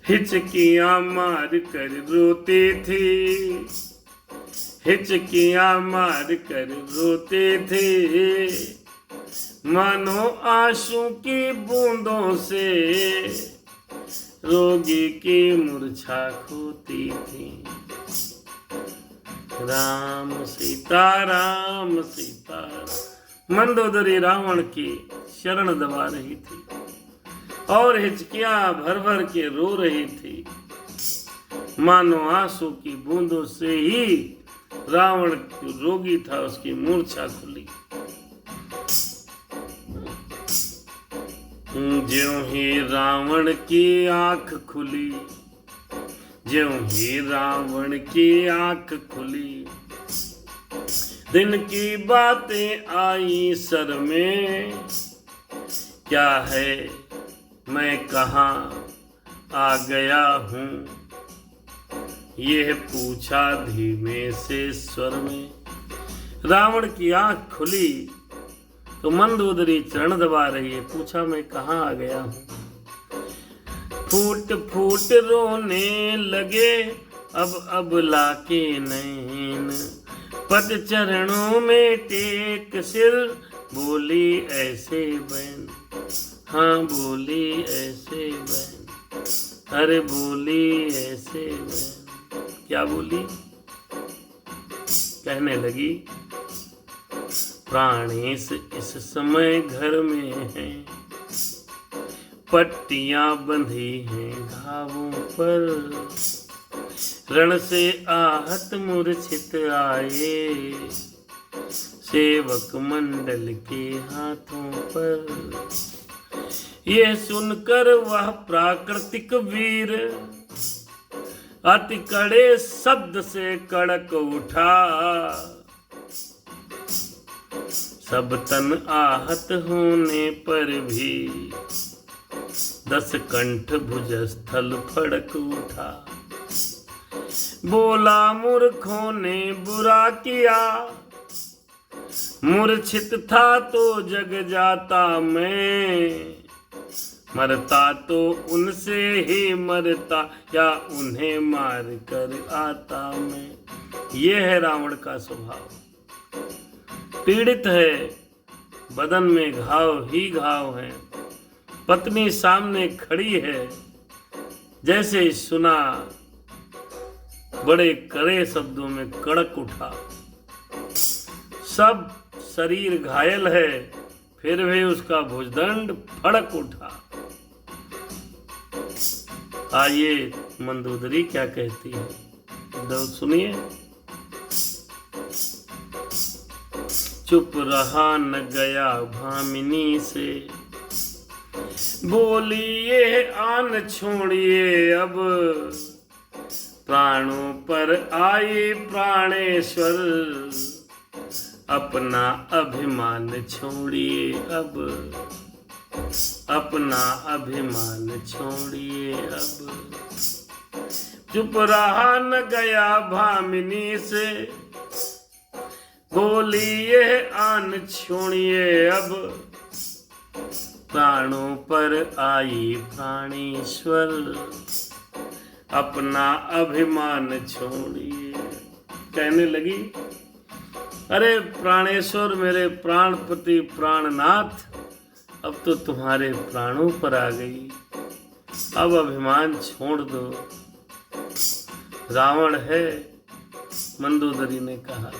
हिचकियां मार कर रोती थी। हिचकियां मार कर रोती थी, मानो आंसू की बूंदों से रोगी की मूर्छा खोती थी। राम सीता राम सीता। मंदोदरी रावण की शरण दबा रही थी और हिचकियां भर भर के रो रही थी, मानो आंसू की बूंदों से ही रावण रोगी था, उसकी मूर्छा खुली। ज्यों ही रावण की आंख खुली, ज्यों ही रावण की आंख खुली, दिन की बातें आई सर में। क्या है मैं कहाँ आ गया हूँ, यह पूछा धीमे से स्वर में। रावण की आंख खुली तो मंदोदरी चरण दबा रही है। पूछा मैं कहाँ आ गया हूँ। फूट फूट रोने लगे अब लाके नैन, पद चरणों में टेक सिर, बोली ऐसे बहन। हाँ बोली ऐसे बहन। अरे बोली ऐसे बहन। क्या बोली? कहने लगी, प्राणेश इस समय घर में है, पट्टियां बंधी हैं घावों पर। रण से आहत मूर्छित आए, सेवक मंडल के हाथों पर। यह सुनकर वह प्राकृतिक वीर अति कड़े शब्द से कड़क उठा। सब तन आहत होने पर भी 10 कंठ भुजस्थल फड़क उठा। बोला मूर्खों ने बुरा किया, मूर्छित था तो जग जाता मैं। मरता तो उनसे ही मरता, या उन्हें मार कर आता मैं। यह है रावण का स्वभाव। पीड़ित है, बदन में घाव ही घाव है। पत्नी सामने खड़ी है, जैसे सुना बड़े कड़े शब्दों में कड़क उठा। सब शरीर घायल है, फिर भी उसका भुजदंड फड़क उठा। आइए मंदोदरी क्या कहती है, दो सुनिए। चुप रहा न गया भामिनी से, बोलिए आन छोड़िए अब, प्राणों पर आए प्राणेश्वर, अपना अभिमान छोड़िए अब, अपना अभिमान छोड़िए अब। चुप रहा न गया भामिनी से, बोलिए आन छोड़िए अब, प्राणों पर आई प्राणेश्वर, अपना अभिमान छोड़िए। कहने लगी, अरे प्राणेश्वर, मेरे प्राणपति प्राणनाथ, अब तो तुम्हारे प्राणों पर आ गई, अब अभिमान छोड़ दो। रावण है, मंदोदरी ने कहा।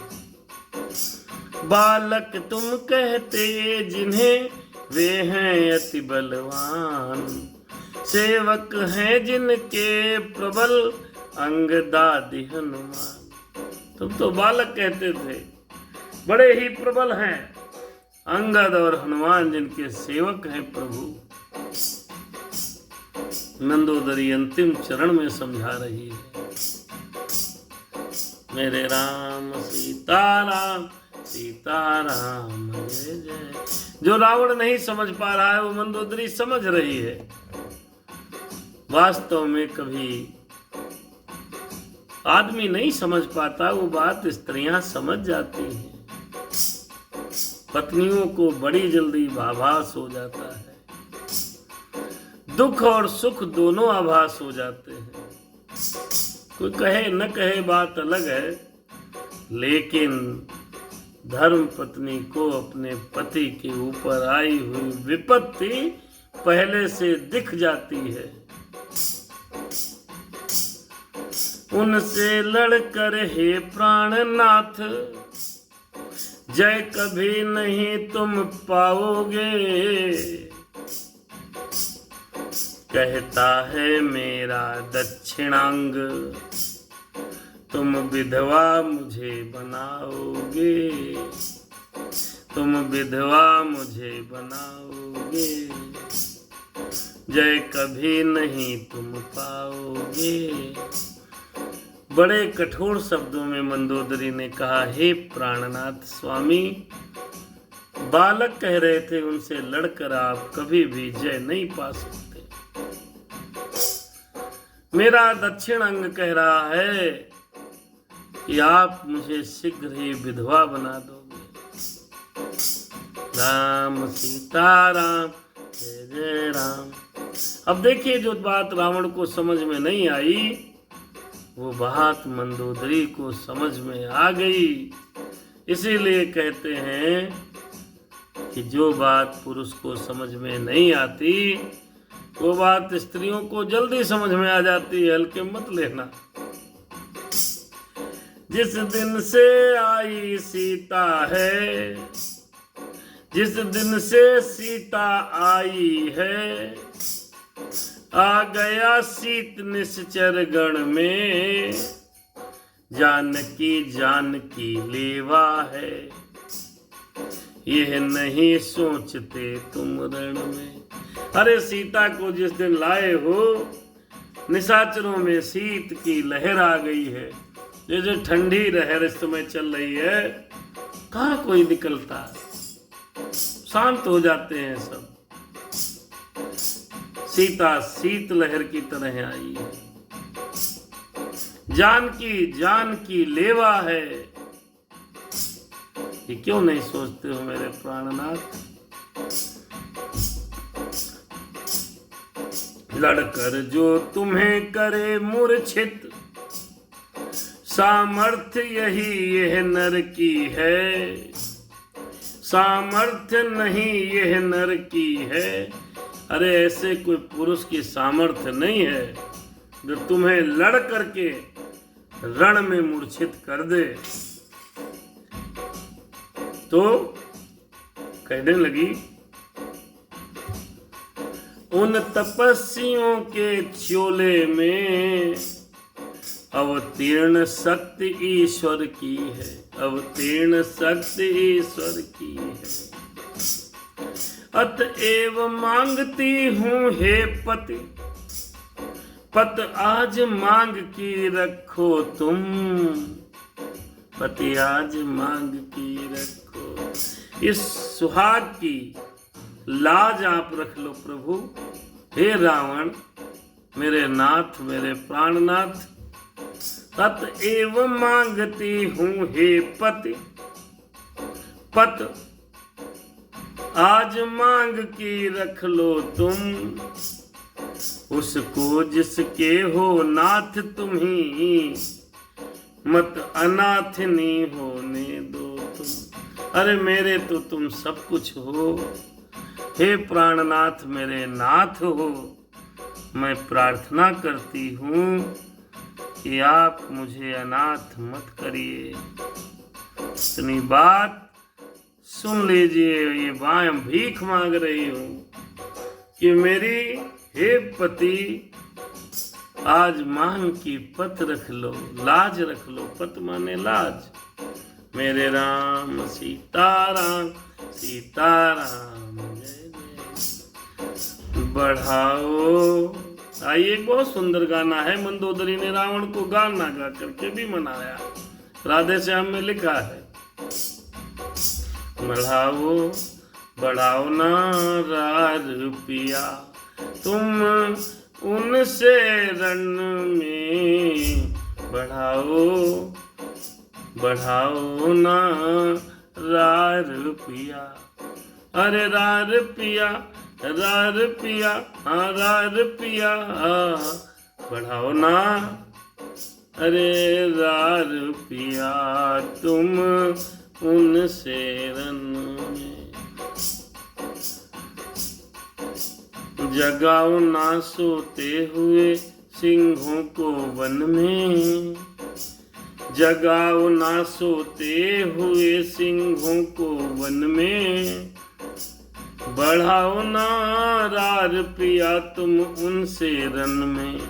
बालक तुम कहते जिन्हें, वे हैं अति बलवान, सेवक हैं जिनके प्रबल, अंगदादि हनुमान। तुम तो बालक कहते थे, बड़े ही प्रबल हैं, अंगद और हनुमान जिनके सेवक हैं प्रभु। मंदोदरी अंतिम चरण में समझा रही है, मेरे राम सीताराम सीताराम जय जय। जो रावण नहीं समझ पा रहा है वो मंदोदरी समझ रही है। वास्तव में कभी आदमी नहीं समझ पाता, वो बात स्त्रियां समझ जाती हैं। पत्नियों को बड़ी जल्दी आभास हो जाता है, दुख और सुख दोनों आभास हो जाते हैं। कोई कहे न कहे बात अलग है, लेकिन धर्म पत्नी को अपने पति के ऊपर आई हुई विपत्ति पहले से दिख जाती है। उनसे लड़कर हे प्राणनाथ, जय कभी नहीं तुम पाओगे, कहता है मेरा दक्षिणांग, तुम विधवा मुझे बनाओगे, तुम विधवा मुझे बनाओगे, जय कभी नहीं तुम पाओगे। बड़े कठोर शब्दों में मंदोदरी ने कहा, हे प्राणनाथ स्वामी, बालक कह रहे थे, उनसे लड़कर आप कभी भी जय नहीं पा सकते। मेरा दक्षिण अंग कह रहा है कि आप मुझे शीघ्र ही विधवा बना दोगे। राम सीताराम जय जय राम। अब देखिए, जो बात रावण को समझ में नहीं आई, वो बात मंदोदरी को समझ में आ गई। इसीलिए कहते हैं कि जो बात पुरुष को समझ में नहीं आती, वो बात स्त्रियों को जल्दी समझ में आ जाती है, हल्के मत लेना। जिस दिन से आई सीता है, जिस दिन से सीता आई है, आ गया सीत निश्चर गण में, जानकी जानकी लेवा है, यह नहीं सोचते तुम रण में। अरे सीता को जिस दिन लाए हो, निशाचरों में शीत की लहर आ गई है, जैसे ठंडी लहर इस समय चल रही है, कहाँ कोई निकलता, शांत हो जाते हैं सब। सीता शीत लहर की तरह आई है, जानकी जानकी लेवा है, ये क्यों नहीं सोचते हो मेरे प्राणनाथ। लड़कर जो तुम्हें करे मूर्छित, सामर्थ्य यही यह नर की है, सामर्थ्य नहीं यह नर की है। अरे ऐसे कोई पुरुष की सामर्थ्य नहीं है जो तुम्हें लड़ करके रण में मूर्छित कर दे। तो कहने लगी, उन तपस्वियों के चोले में अवतीर्ण शक्ति ईश्वर की है, अवतीर्ण शक्ति ईश्वर की है। अतएव मांगती हूँ हे पति, पत आज मांग की रखो तुम, पति आज मांग की रखो। इस सुहाग की लाज आप रख लो प्रभु। हे रावण, मेरे नाथ, मेरे प्राणनाथ, अतएव मांगती हूँ हे पति, पत आज मांग की रख लो तुम। उसको जिसके हो नाथ तुम्ही, मत अनाथनी होने दो तुम। अरे मेरे तो तुम सब कुछ हो, हे प्राणनाथ मेरे नाथ हो। मैं प्रार्थना करती हूँ कि आप मुझे अनाथ मत करिए। इतनी बात सुन लीजिए, ये मैं भीख मांग रही हूँ कि मेरी हे पति आज मांग की पत रख लो, लाज रख लो। पत माने लाज। मेरे राम सीताराम, सीताराम जय जय। बढ़ाओ। आइए, एक बहुत सुंदर गाना है। मंदोदरी ने रावण को गाना गा करके भी मनाया। राधे श्याम में लिखा है, बढ़ाओ बढ़ाओ ना रार पिया, तुम उनसे रण में। बढ़ाओ बढ़ाओ ना रार पिया। अरे रार पिया, रार पिया, हाँ रार पिया, बढ़ाओ ना। अरे रार पिया, तुम उनसे रण में। जगाओ ना सोते हुए सिंहों को वन में। जगाओ ना सोते हुए सिंहों को वन में। बढ़ाओ ना रार पिया, तुम उनसे रण में।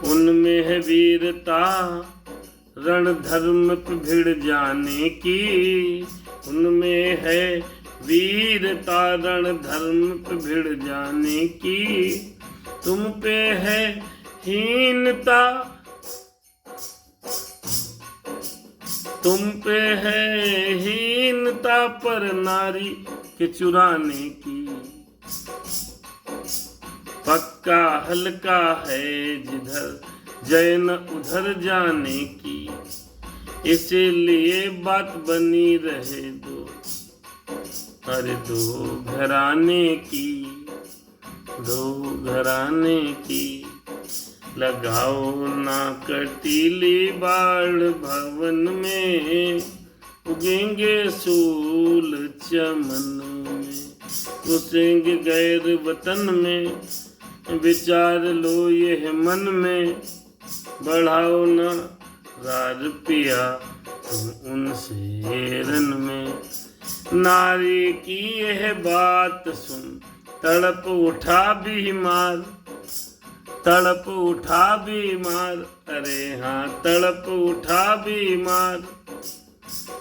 उनमें है वीरता रण धर्म पे भिड़ जाने की। उनमें है वीरता रण धर्म पे भिड़ जाने की। तुम पे है हीनता, तुम पे है हीनता पर नारी के चुराने की। पक्का हल्का है जिधर जय न उधर जाने की। इसीलिए बात बनी रहे दो, अरे दो घराने की, दो घराने की। लगाओ ना कटीली बाढ़ भवन में। उगेंगे सूल चमन में। घुसेंगे गैर वतन में। विचार लो ये मन में। बढ़ाओ ना रार पिया, तुम उनसे रण में। नारी की यह बात सुन तड़प उठा बीमार, तड़प उठा बीमार। अरे हाँ तड़प उठा बीमार।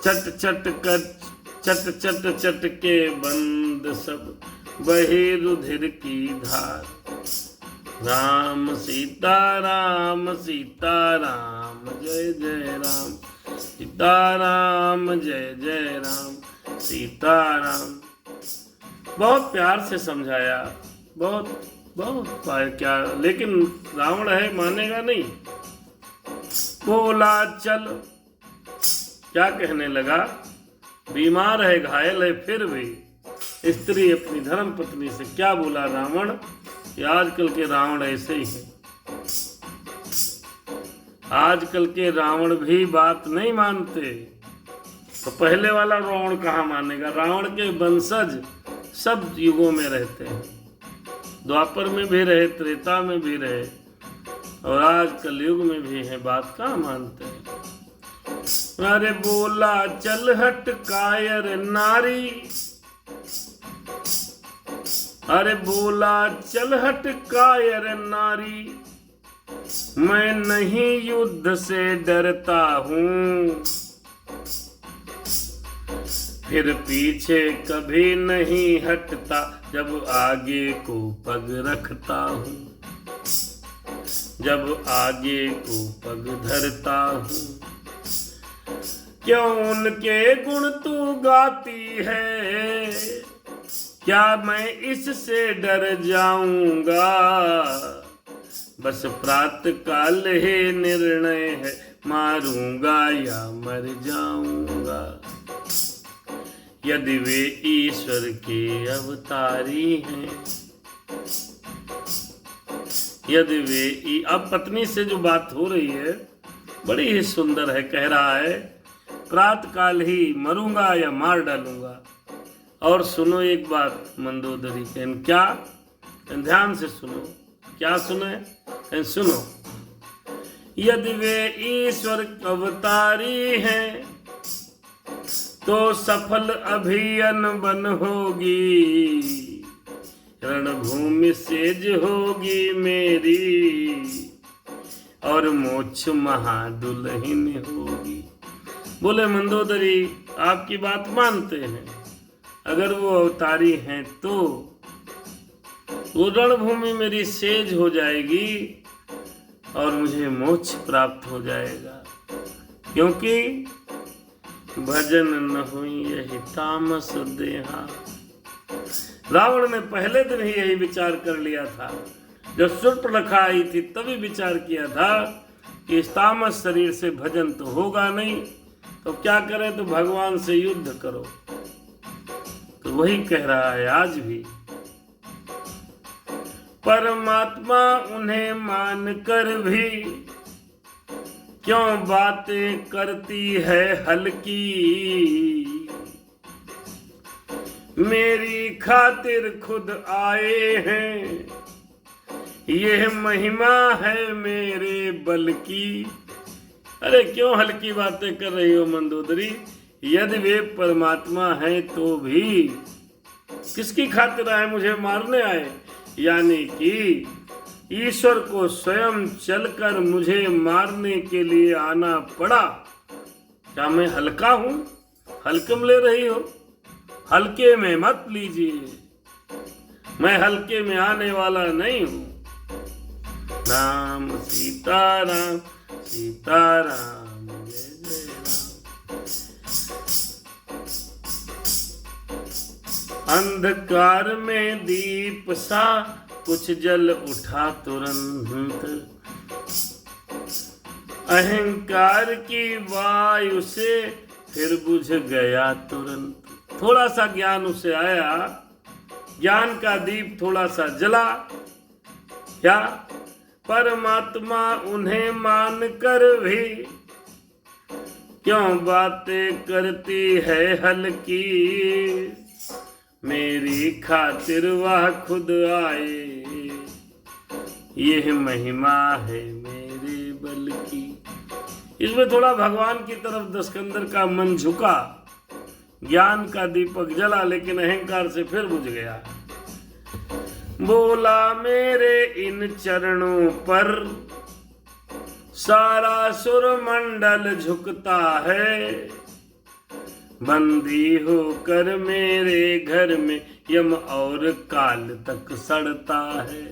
चट चट कर चट चट चट के बंद सब बहे रुधिर की धार। राम सीताराम, सीताराम जय जय राम। सीताराम जय जय राम, सीताराम। बहुत प्यार से समझाया, बहुत बहुत क्या, लेकिन रावण है मानेगा नहीं। बोला चल, क्या कहने लगा, बीमार है घायल है फिर भी स्त्री अपनी धर्म पत्नी से क्या बोला रावण कि आजकल के रावण ऐसे ही हैं। आजकल के रावण भी बात नहीं मानते, तो पहले वाला रावण कहाँ मानेगा। रावण के वंशज सब युगों में रहते हैं, द्वापर में भी रहे, त्रेता में भी रहे, और आज कलयुग में भी है, बात कहाँ मानते हैं। अरे बोला चल हट कायर नारी, अरे बोला चल हट कायर नारी, मैं नहीं युद्ध से डरता हूँ, फिर पीछे कभी नहीं हटता, जब आगे को पग रखता हूँ, जब आगे को पग धरता हूँ। क्यों उनके गुण तू गाती है, क्या मैं इससे डर जाऊंगा, बस प्रातः काल ही निर्णय है, मारूंगा या मर जाऊंगा। यदि वे ईश्वर के अवतारी हैं, यदि वे अब पत्नी से जो बात हो रही है बड़ी ही सुंदर है। कह रहा है प्रातः काल ही मरूंगा या मार डालूंगा। और सुनो एक बात मंदोदरी कहन, क्या ध्यान से सुनो, क्या सुने सुनो। यदि वे ईश्वर अवतारी हैं तो सफल अभियान बन होगी, रणभूमि सेज होगी मेरी, और मोक्ष महादुल्हन होगी। बोले मंदोदरी आपकी बात मानते हैं, अगर वो अवतारी हैं तो वो रणभूमि मेरी सेज हो जाएगी और मुझे मोक्ष प्राप्त हो जाएगा, क्योंकि भजन न हुई यही तामस देहा। रावण ने पहले दिन ही यही विचार कर लिया था, जब शूर्पणखा आई थी तभी विचार किया था कि इस तामस शरीर से भजन तो होगा नहीं, तो क्या करें, तो भगवान से युद्ध करो। तो वही कह रहा है आज भी, परमात्मा उन्हें मान कर भी क्यों बातें करती है हल्की, मेरी खातिर खुद आए हैं, यह महिमा है मेरे बल की। अरे क्यों हल्की बातें कर रही हो मंदोदरी, यदि वे परमात्मा हैं तो भी किसकी खातिर आए, मुझे मारने आए। यानी कि ईश्वर को स्वयं चलकर मुझे मारने के लिए आना पड़ा। क्या मैं हल्का हूं, हल्के में ले रही हो, हल्के में मत लीजिए, मैं हल्के में आने वाला नहीं हूं। राम सीताराम सीताराम जय जय राम। अंधकार में दीप सा कुछ जल उठा तुरंत, अहंकार की वायु से फिर बुझ गया तुरंत। थोड़ा सा ज्ञान उसे आया, ज्ञान का दीप थोड़ा सा जला। क्या परमात्मा उन्हें मान कर भी क्यों बातें करती है हल्की, मेरी खातिर वह खुद आए, यह महिमा है मेरे बल की। इसमें थोड़ा भगवान की तरफ दशकंदर का मन झुका, ज्ञान का दीपक जला, लेकिन अहंकार से फिर बुझ गया। बोला मेरे इन चरणों पर सारा सुरमंडल झुकता है, बंदी होकर मेरे घर में यम और काल तक सड़ता है।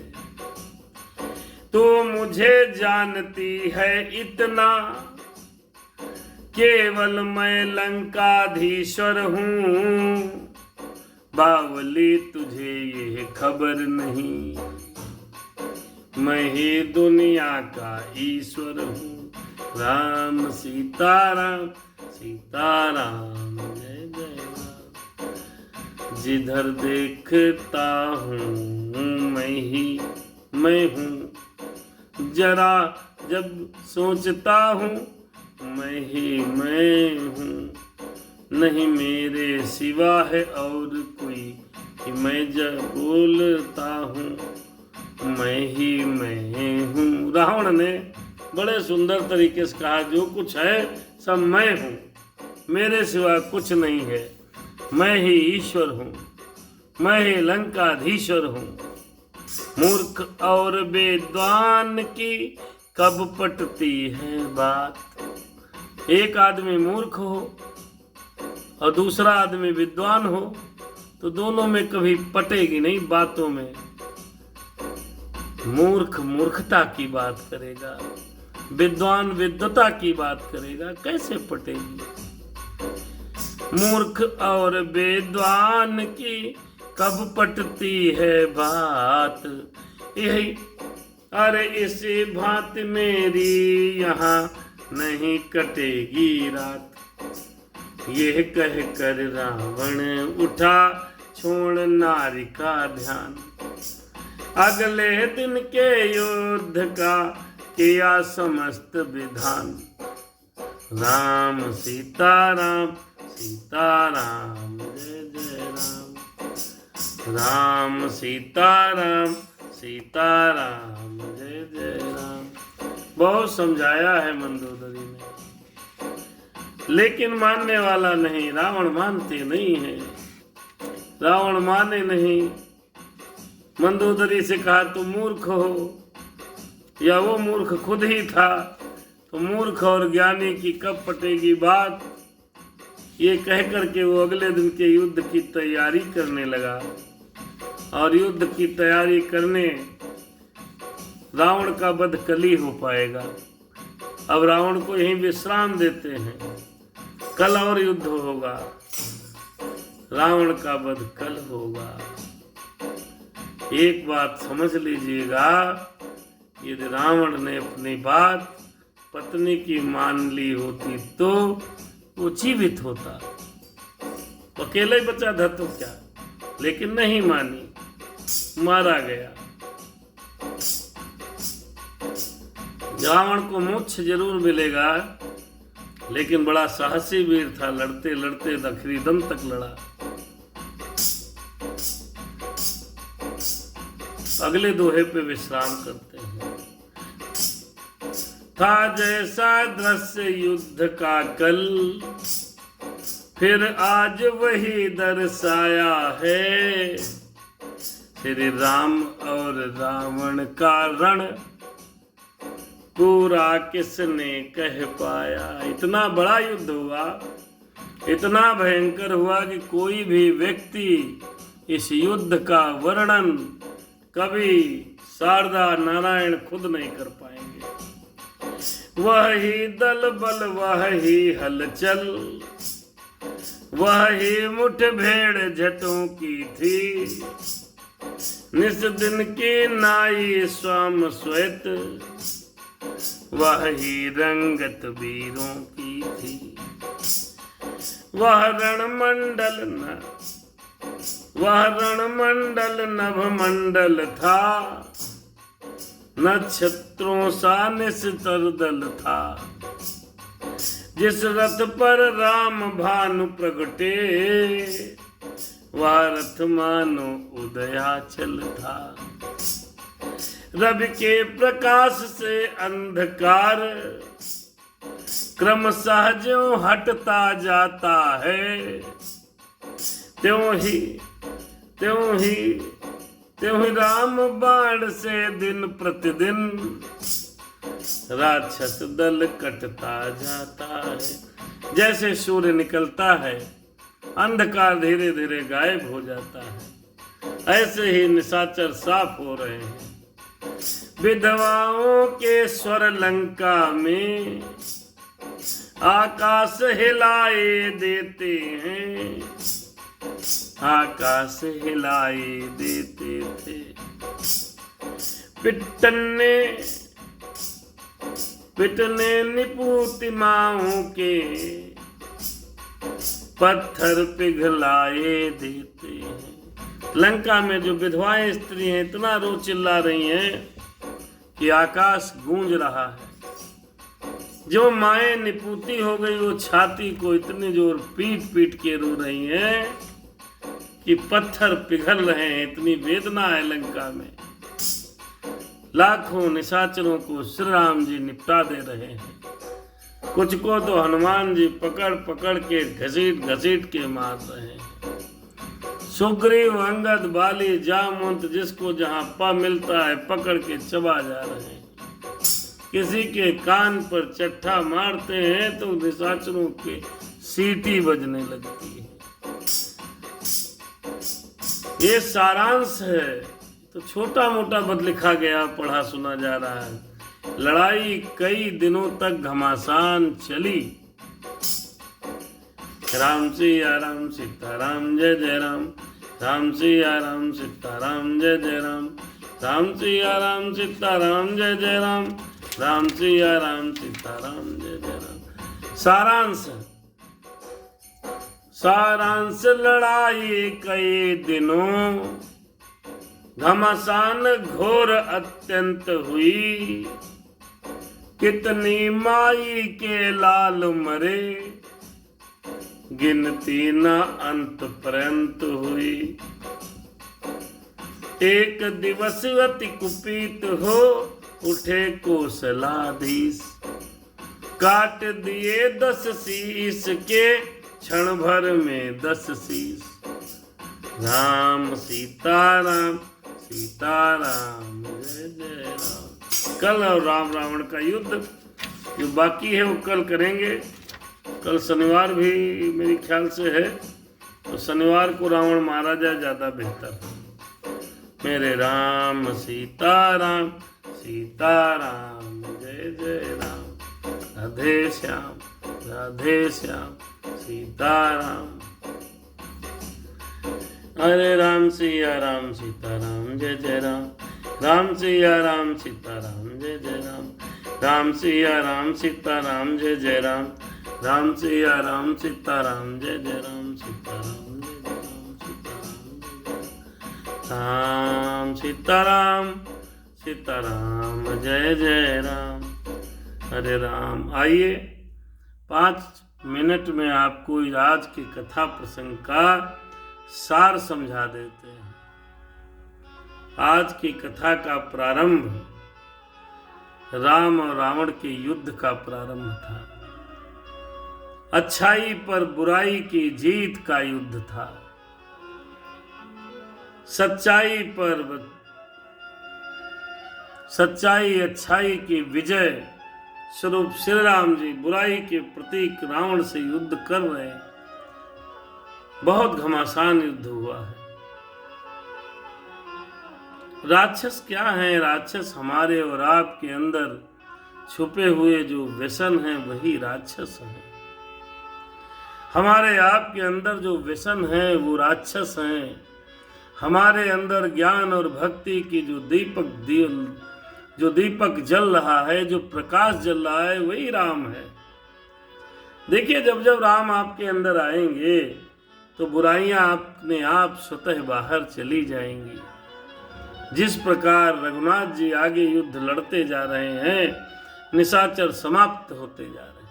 तो मुझे जानती है इतना, केवल मैं लंकाधीश्वर हूँ, बावली तुझे ये खबर नहीं, मैं ही दुनिया का ईश्वर हूँ। राम सीताराम सीताराम जय जय राम। जिधर देखता हूँ मैं हूँ, जरा जब सोचता हूँ मैं ही मैं हूँ, नहीं मेरे सिवा है और कोई, कि मैं जब बोलता हूँ मैं हूँ। रावण ने बड़े सुंदर तरीके से कहा, जो कुछ है सब मैं हूँ, मेरे सिवा कुछ नहीं है, मैं ही ईश्वर हूँ, मैं ही लंकाधीश्वर हूँ। मूर्ख और विद्वान की कब पटती है बात। एक आदमी मूर्ख हो और दूसरा आदमी विद्वान हो तो दोनों में कभी पटेगी नहीं बातों में। मूर्ख मूर्खता की बात करेगा, विद्वान विद्वता की बात करेगा, कैसे पटेगी। मूर्ख और विद्वान की कब पटती है बात, यही अरे इसी भांति मेरी यहाँ नहीं कटेगी रात। यह कह कर रावण उठा छोड़ नारी का ध्यान। अगले दिन के युद्ध का किया समस्त विधान। राम सीताराम सीताराम जय जय राम, राम सीताराम सीताराम जय जय राम। बहुत समझाया है मंदोदरी ने, लेकिन मानने वाला नहीं। रावण मानते नहीं है, रावण माने नहीं। मंदोदरी से कहा तुम मूर्ख हो, या वो मूर्ख खुद ही था। तो मूर्ख और ज्ञानी की कब पटेगी बात, ये कह करके वो अगले दिन के युद्ध की तैयारी करने लगा। और युद्ध की तैयारी करने रावण का वध कल ही हो पाएगा। अब रावण को यहीं विश्राम देते हैं, कल और युद्ध होगा। रावण का वध कल होगा। एक बात समझ लीजिएगा, यदि रावण ने अपनी बात पत्नी की मान ली होती तो वो जीवित होता, अकेला ही बचा था तो क्या, लेकिन नहीं मानी, मारा गया। रावण को मोक्ष जरूर मिलेगा, लेकिन बड़ा साहसी वीर था, लड़ते लड़ते आखिरी दम तक लड़ा। अगले दोहे पे विश्राम करते हैं। था जैसा दृश्य युद्ध का कल, फिर आज वही दर्शाया है। श्री राम और रावण का रण पूरा किसने कह पाया। इतना बड़ा युद्ध हुआ, इतना भयंकर हुआ कि कोई भी व्यक्ति इस युद्ध का वर्णन कभी शारदा नारायण खुद नहीं कर पाएंगे। वह ही दल बल, वह ही हलचल, वह ही मुठभेड़ झटों की थी। निस दिन की नाई स्वाम श्वेत, वह ही रंगत वीरों की थी। वह रणमंडल नभ मंडल था, नक्षत्रों सा निस्तर दल था। जिस रथ पर राम भानु प्रगटे, वह रथ मानो उदयाचल था। रवि के प्रकाश से अंधकार क्रमशः ज्यों हटता जाता है, त्यों ही राम बाण से दिन प्रतिदिन राक्षस दल कटता जाता है। जैसे सूर्य निकलता है, अंधकार धीरे धीरे गायब हो जाता है, ऐसे ही निशाचर साफ हो रहे हैं। विधवाओं के स्वर लंका में आकाश हिलाए देते हैं, आकाश हिलाए देते थे। पिटने निपुतिमाओं के पत्थर पिघलाए देते हैं। लंका में जो विधवाएं स्त्री हैं इतना रो चिल्ला रही हैं कि आकाश गूंज रहा है। जो माएँ निपुती हो गई वो छाती को इतनी जोर पीट पीट के रो रही हैं कि पत्थर पिघल रहे हैं। इतनी वेदना है लंका में। लाखों निशाचरों को श्री राम जी निपटा दे रहे हैं। कुछ को तो हनुमान जी पकड़ पकड़ के घसीट घसीट के मार रहे हैं। सुग्रीव, अंगद, बाली, जामवंत जिसको जहां पा मिलता है पकड़ के चबा जा रहे हैं। किसी के कान पर चट्टा मारते हैं तो निशाचरों के सीटी बजने लगती है। ये सारांश है, तो छोटा मोटा बद लिखा गया, पढ़ा सुना जा रहा है। लड़ाई कई दिनों तक घमासान चली। राम सिया राम सीताराम जय जय राम, राम सिया राम सीताराम जय जय राम, राम सिया राम सीताराम जय जय राम, राम सिया राम सीताराम जय जय राम। सारांश, सारांश लड़ाई कई दिनों घमासान घोर अत्यंत हुई। कितनी माई के लाल मरे, गिनती न अंत पर्यंत हुई। एक दिवस अति कुपित हो उठे कौशलाधीश, काट दिए 10 शीश के क्षण भर में 10 शीश। राम सीताराम सीताराम जय जय राम। कल और राम रावण का युद्ध जो बाकी है वो कल करेंगे। कल शनिवार भी मेरे ख्याल से है, तो शनिवार को रावण मारा जाए ज़्यादा बेहतर है। मेरे राम सीताराम सीताराम जय जय राम, राधे श्याम सीताराम। हरे राम सिया राम सीताराम जय जय राम, राम सिया राम सीताराम जय जय राम, राम सिया राम सीताराम जय जय राम, राम सिया राम सीताराम जय जय राम, सीताराम जय जय राम सीताराम, सीताराम जय जय राम। हरे राम। आइए 5 मिनट में आपको आज की कथा प्रसंग का सार समझा देते हैं। आज की कथा का प्रारंभ राम और रावण के युद्ध का प्रारंभ था। अच्छाई पर बुराई की जीत का युद्ध था। सच्चाई अच्छाई की विजय स्वरूप श्री राम जी बुराई के प्रतीक रावण से युद्ध कर रहे हैं। बहुत घमासान युद्ध हुआ है। राक्षस क्या है? राक्षस हमारे और आपके अंदर छुपे हुए जो व्यसन हैं वही राक्षस हैं। हमारे आपके अंदर जो व्यसन है वो राक्षस हैं। हमारे अंदर ज्ञान और भक्ति की जो दीपक जल रहा है, जो प्रकाश जल रहा है, वही राम है। देखिए, जब जब राम आपके अंदर आएंगे तो बुराइयां अपने आप स्वतः बाहर चली जाएंगी। जिस प्रकार रघुनाथ जी आगे युद्ध लड़ते जा रहे हैं, निशाचर समाप्त होते जा रहे हैं।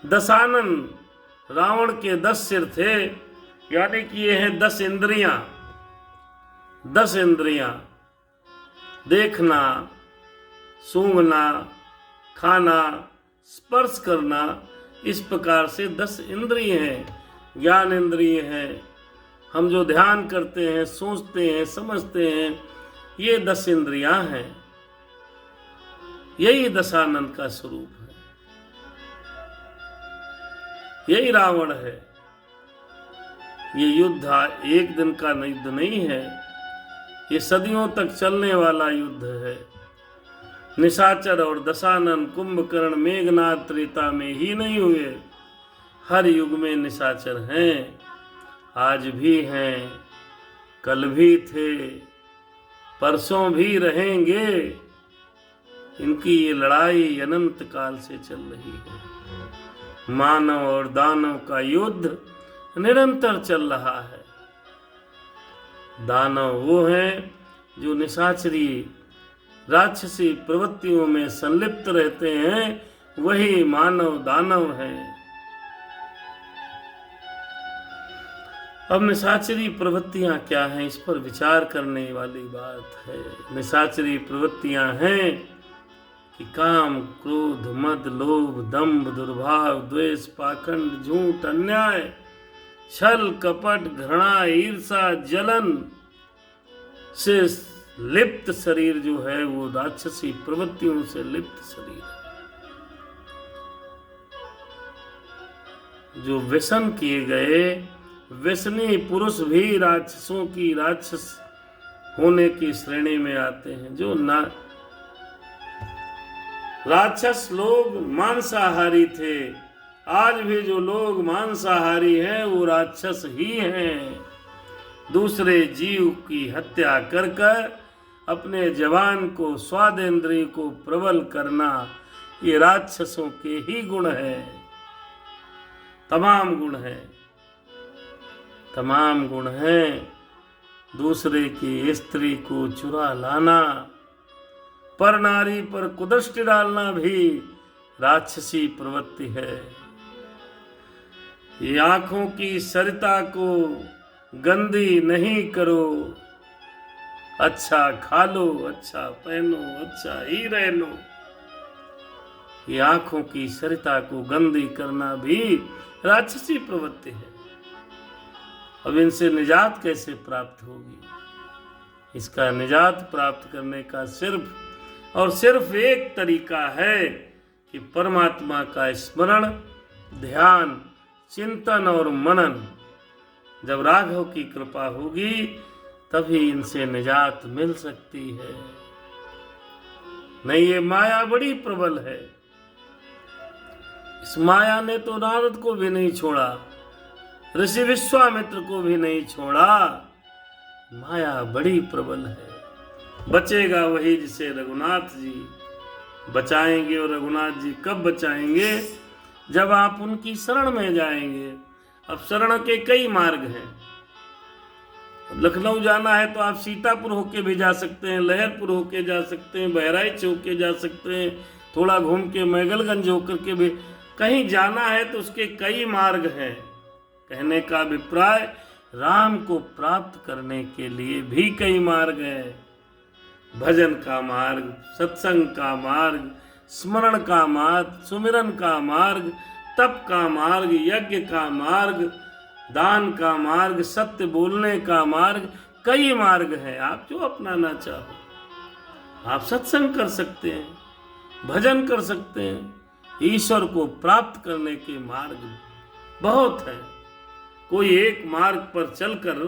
दशानन रावण के 10 सिर थे, यानी कि ये हैं 10 इंद्रियां। 10 इंद्रियां, देखना, सूंघना, खाना, स्पर्श करना, इस प्रकार से 10 इंद्रिय हैं। ज्ञान इंद्रिय है। हम जो ध्यान करते हैं, सोचते हैं, समझते हैं, ये 10 इंद्रियां हैं। यही दशानन का स्वरूप है। यही रावण है। ये युद्ध एक दिन का युद्ध नहीं है, ये सदियों तक चलने वाला युद्ध है। निशाचर और दशानन कुंभकर्ण मेघनाद त्रेता में ही नहीं हुए, हर युग में निशाचर हैं। आज भी हैं, कल भी थे, परसों भी रहेंगे। इनकी ये लड़ाई अनंत काल से चल रही है। मानव और दानव का युद्ध निरंतर चल रहा है। दानव वो हैं जो निशाचरी राक्षसी प्रवृत्तियों में संलिप्त रहते हैं, वही मानव दानव हैं। अब निशाचरी प्रवृत्तियां क्या हैं, इस पर विचार करने वाली बात है। निशाचरी प्रवृत्तियां हैं कि काम, क्रोध, मद, लोभ, दंभ, दुर्भाव, द्वेष, पाखंड, झूठ, अन्याय, छल, कपट, घृणा, ईर्षा, जलन से लिप्त शरीर जो है वो राक्षसी प्रवृत्तियों से लिप्त शरीर है। जो व्यसन किए गए व्यसनी पुरुष भी राक्षसों की राक्षस होने की श्रेणी में आते हैं। जो ना राक्षस लोग मांसाहारी थे, आज भी जो लोग मांसाहारी हैं वो राक्षस ही हैं। दूसरे जीव की हत्या कर कर अपने जवान को, स्वादेंद्रिय को प्रबल करना, ये राक्षसों के ही गुण है। तमाम गुण है, तमाम गुण हैं। दूसरे की स्त्री को चुरा लाना, पर नारी पर कुदृष्टि डालना भी राक्षसी प्रवृत्ति है। ये आंखों की सरिता को गंदी नहीं करो, अच्छा खा लो, अच्छा पहनो, अच्छा ही रह लो। ये आंखों की सरिता को गंदी करना भी राक्षसी प्रवृत्ति है। अब इनसे निजात कैसे प्राप्त होगी? इसका निजात प्राप्त करने का सिर्फ और सिर्फ एक तरीका है कि परमात्मा का स्मरण, ध्यान, चिंतन और मनन। जब राघव की कृपा होगी तभी इनसे निजात मिल सकती है। नहीं, ये माया बड़ी प्रबल है। इस माया ने तो नारद को भी नहीं छोड़ा, ऋषि विश्वामित्र को भी नहीं छोड़ा। माया बड़ी प्रबल है। बचेगा वही जिसे रघुनाथ जी बचाएंगे। और रघुनाथ जी कब बचाएंगे? जब आप उनकी शरण में जाएंगे। अब शरण के कई मार्ग हैं। लखनऊ जाना है तो आप सीतापुर होके भी जा सकते हैं, लहरपुर होके जा सकते हैं, बहराइच होके जा सकते हैं, थोड़ा घूम के मैगलगंज होकर के भी कहीं जाना है तो उसके कई मार्ग हैं। कहने का अभिप्राय, राम को प्राप्त करने के लिए भी कई मार्ग हैं। भजन का मार्ग, सत्संग का मार्ग, स्मरण का मार्ग, सुमिरन का मार्ग, तप का मार्ग, यज्ञ का मार्ग, दान का मार्ग, सत्य बोलने का मार्ग, कई मार्ग है। आप जो अपनाना चाहो। आप सत्संग कर सकते हैं, भजन कर सकते हैं। ईश्वर को प्राप्त करने के मार्ग बहुत हैं। कोई एक मार्ग पर चलकर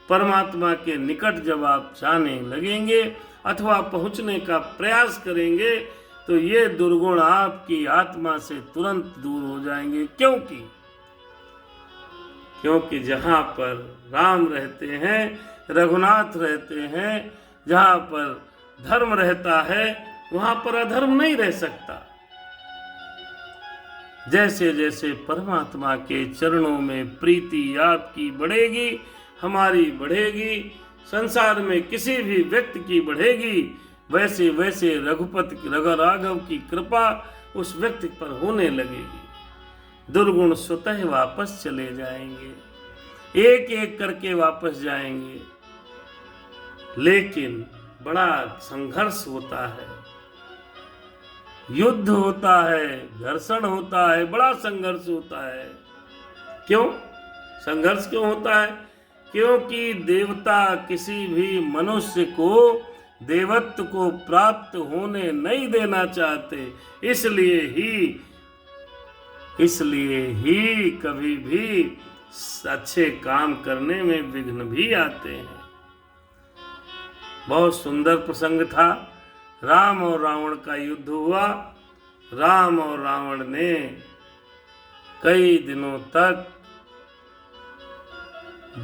परमात्मा के निकट जब आप जाने लगेंगे अथवा पहुंचने का प्रयास करेंगे तो ये दुर्गुण आपकी आत्मा से तुरंत दूर हो जाएंगे। क्योंकि जहां पर राम रहते हैं, रघुनाथ रहते हैं, जहां पर धर्म रहता है वहां पर अधर्म नहीं रह सकता। जैसे जैसे परमात्मा के चरणों में प्रीति आपकी बढ़ेगी, हमारी बढ़ेगी, संसार में किसी भी व्यक्ति की बढ़ेगी, वैसे वैसे राघव की कृपा उस व्यक्ति पर होने लगेगी। दुर्गुण स्वतः वापस चले जाएंगे, एक एक करके वापस जाएंगे। लेकिन बड़ा संघर्ष होता है, युद्ध होता है, घर्षण होता है, बड़ा संघर्ष होता है। क्यों संघर्ष क्यों होता है? क्योंकि देवता किसी भी मनुष्य को देवत्व को प्राप्त होने नहीं देना चाहते। इसलिए ही कभी भी अच्छे काम करने में विघ्न भी आते हैं। बहुत सुंदर प्रसंग था। राम और रावण का युद्ध हुआ। राम और रावण ने कई दिनों तक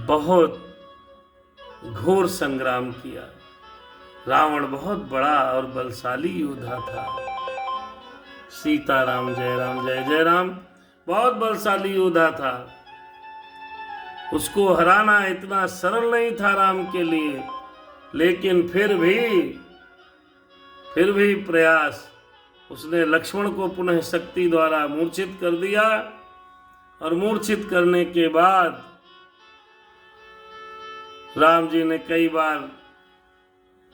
बहुत घोर संग्राम किया। रावण बहुत बड़ा और बलशाली योद्धा था। सीताराम जय राम जय जय राम बहुत बलशाली योद्धा था। उसको हराना इतना सरल नहीं था राम के लिए, लेकिन फिर भी प्रयास। उसने लक्ष्मण को पुनः शक्ति द्वारा मूर्छित कर दिया और मूर्छित करने के बाद राम जी ने कई बार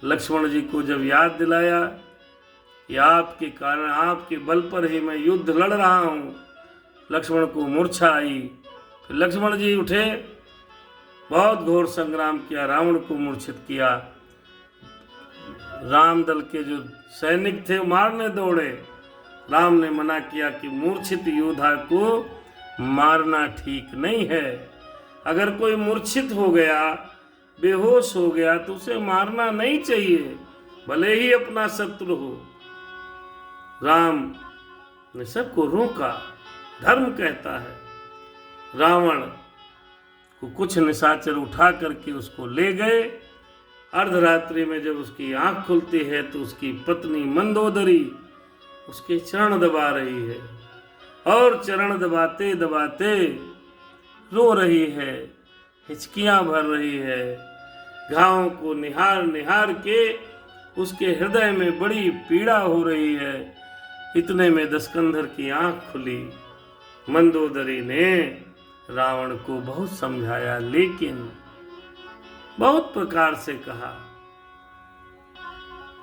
लक्ष्मण जी को जब याद दिलाया कि आपके कारण, आपके बल पर ही मैं युद्ध लड़ रहा हूँ, लक्ष्मण को मूर्छा आई। फिर लक्ष्मण जी उठे, बहुत घोर संग्राम किया, रावण को मूर्छित किया। राम दल के जो सैनिक थे मारने दौड़े, राम ने मना किया कि मूर्छित योद्धा को मारना ठीक नहीं है। अगर कोई मूर्छित हो गया, बेहोश हो गया, तो उसे मारना नहीं चाहिए, भले ही अपना शत्रु हो। राम ने सबको रोका। धर्म कहता है। रावण को कुछ निशाचर उठा करके उसको ले गए। अर्धरात्रि में जब उसकी आंख खुलती है तो उसकी पत्नी मंदोदरी उसके चरण दबा रही है, और चरण दबाते दबाते रो रही है, हिचकियां भर रही है। घावों को निहार निहार के उसके हृदय में बड़ी पीड़ा हो रही है। इतने में दशकंधर की आंख खुली। मंदोदरी ने रावण को बहुत समझाया, लेकिन बहुत प्रकार से कहा,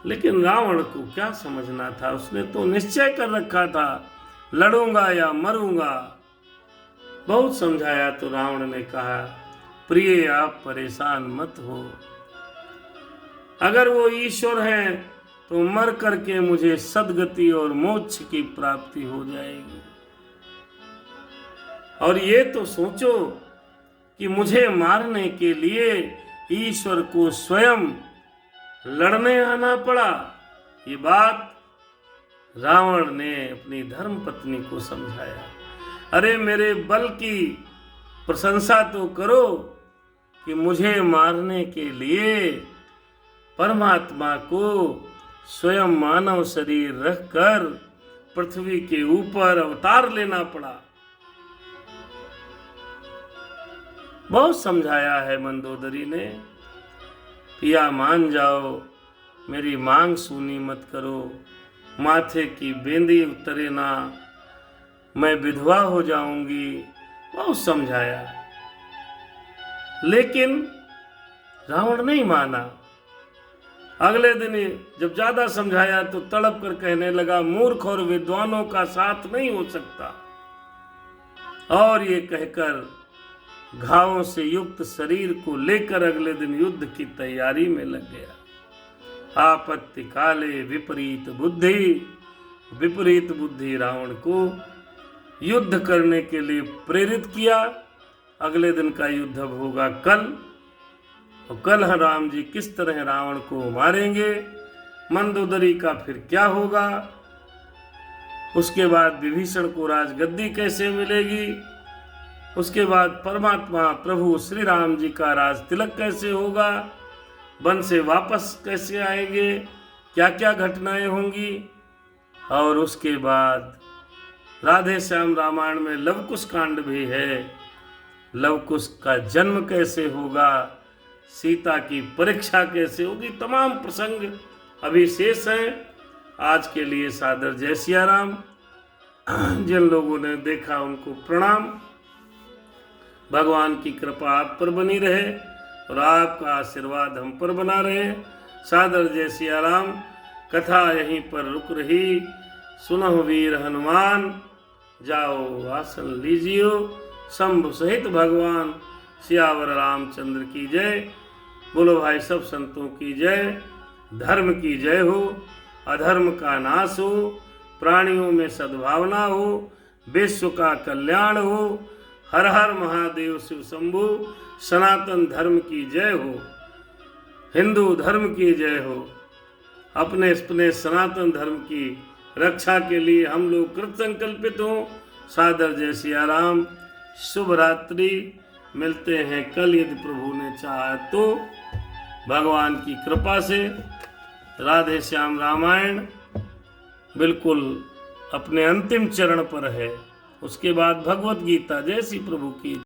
लेकिन रावण को क्या समझना था। उसने तो निश्चय कर रखा था, लड़ूंगा या मरूंगा। बहुत समझाया तो रावण ने कहा, प्रिय आप परेशान मत हो, अगर वो ईश्वर हैं तो मर करके मुझे सद्गति और मोक्ष की प्राप्ति हो जाएगी। और ये तो सोचो कि मुझे मारने के लिए ईश्वर को स्वयं लड़ने आना पड़ा। ये बात रावण ने अपनी धर्म पत्नी को समझाया। अरे मेरे बल की प्रशंसा तो करो कि मुझे मारने के लिए परमात्मा को स्वयं मानव शरीर रखकर पृथ्वी के ऊपर अवतार लेना पड़ा। बहुत समझाया है मंदोदरी ने, पिया मान जाओ, मेरी मांग सुनी मत करो, माथे की बेंदी उतरे ना, मैं विधवा हो जाऊंगी। बहुत समझाया, लेकिन रावण नहीं माना। अगले दिन जब ज्यादा समझाया तो तड़प कर कहने लगा, मूर्ख और विद्वानों का साथ नहीं हो सकता। और ये कहकर घावों से युक्त शरीर को लेकर अगले दिन युद्ध की तैयारी में लग गया। आपत्ति काले विपरीत बुद्धि, विपरीत बुद्धि रावण को युद्ध करने के लिए प्रेरित किया। अगले दिन का युद्ध अब होगा कल, और कल राम जी किस तरह रावण को मारेंगे, मंदोदरी का फिर क्या होगा, उसके बाद विभीषण को राजगद्दी कैसे मिलेगी, उसके बाद परमात्मा प्रभु श्री राम जी का राज तिलक कैसे होगा, वन से वापस कैसे आएंगे, क्या क्या घटनाएं होंगी। और उसके बाद राधे श्याम रामायण में लवकुश कांड भी है। लवकुश का जन्म कैसे होगा, सीता की परीक्षा कैसे होगी, तमाम प्रसंग अभी शेष हैं। आज के लिए सादर जय सिया राम। जिन लोगों ने देखा उनको प्रणाम। भगवान की कृपा आप पर बनी रहे और आपका आशीर्वाद हम पर बना रहे। सादर जय सिया राम। कथा यहीं पर रुक रही। सुनहु वीर हनुमान, जाओ आसन लीजियो, शंभु सहित भगवान सियावर रामचंद्र की जय। बोलो भाई सब संतों की जय। धर्म की जय हो, अधर्म का नाश हो, प्राणियों में सद्भावना हो, विश्व का कल्याण हो। हर हर महादेव शिव शंभु। सनातन धर्म की जय हो, हिंदू धर्म की जय हो। अपने अपने सनातन धर्म की रक्षा के लिए हम लोग कृत संकल्पित हों। सादर जय सिया राम। शुभ रात्रि। मिलते हैं कल यदि प्रभु ने चाहा तो। भगवान की कृपा से राधे श्याम रामायण बिल्कुल अपने अंतिम चरण पर है। उसके बाद भगवत गीता। जय श्री प्रभु की।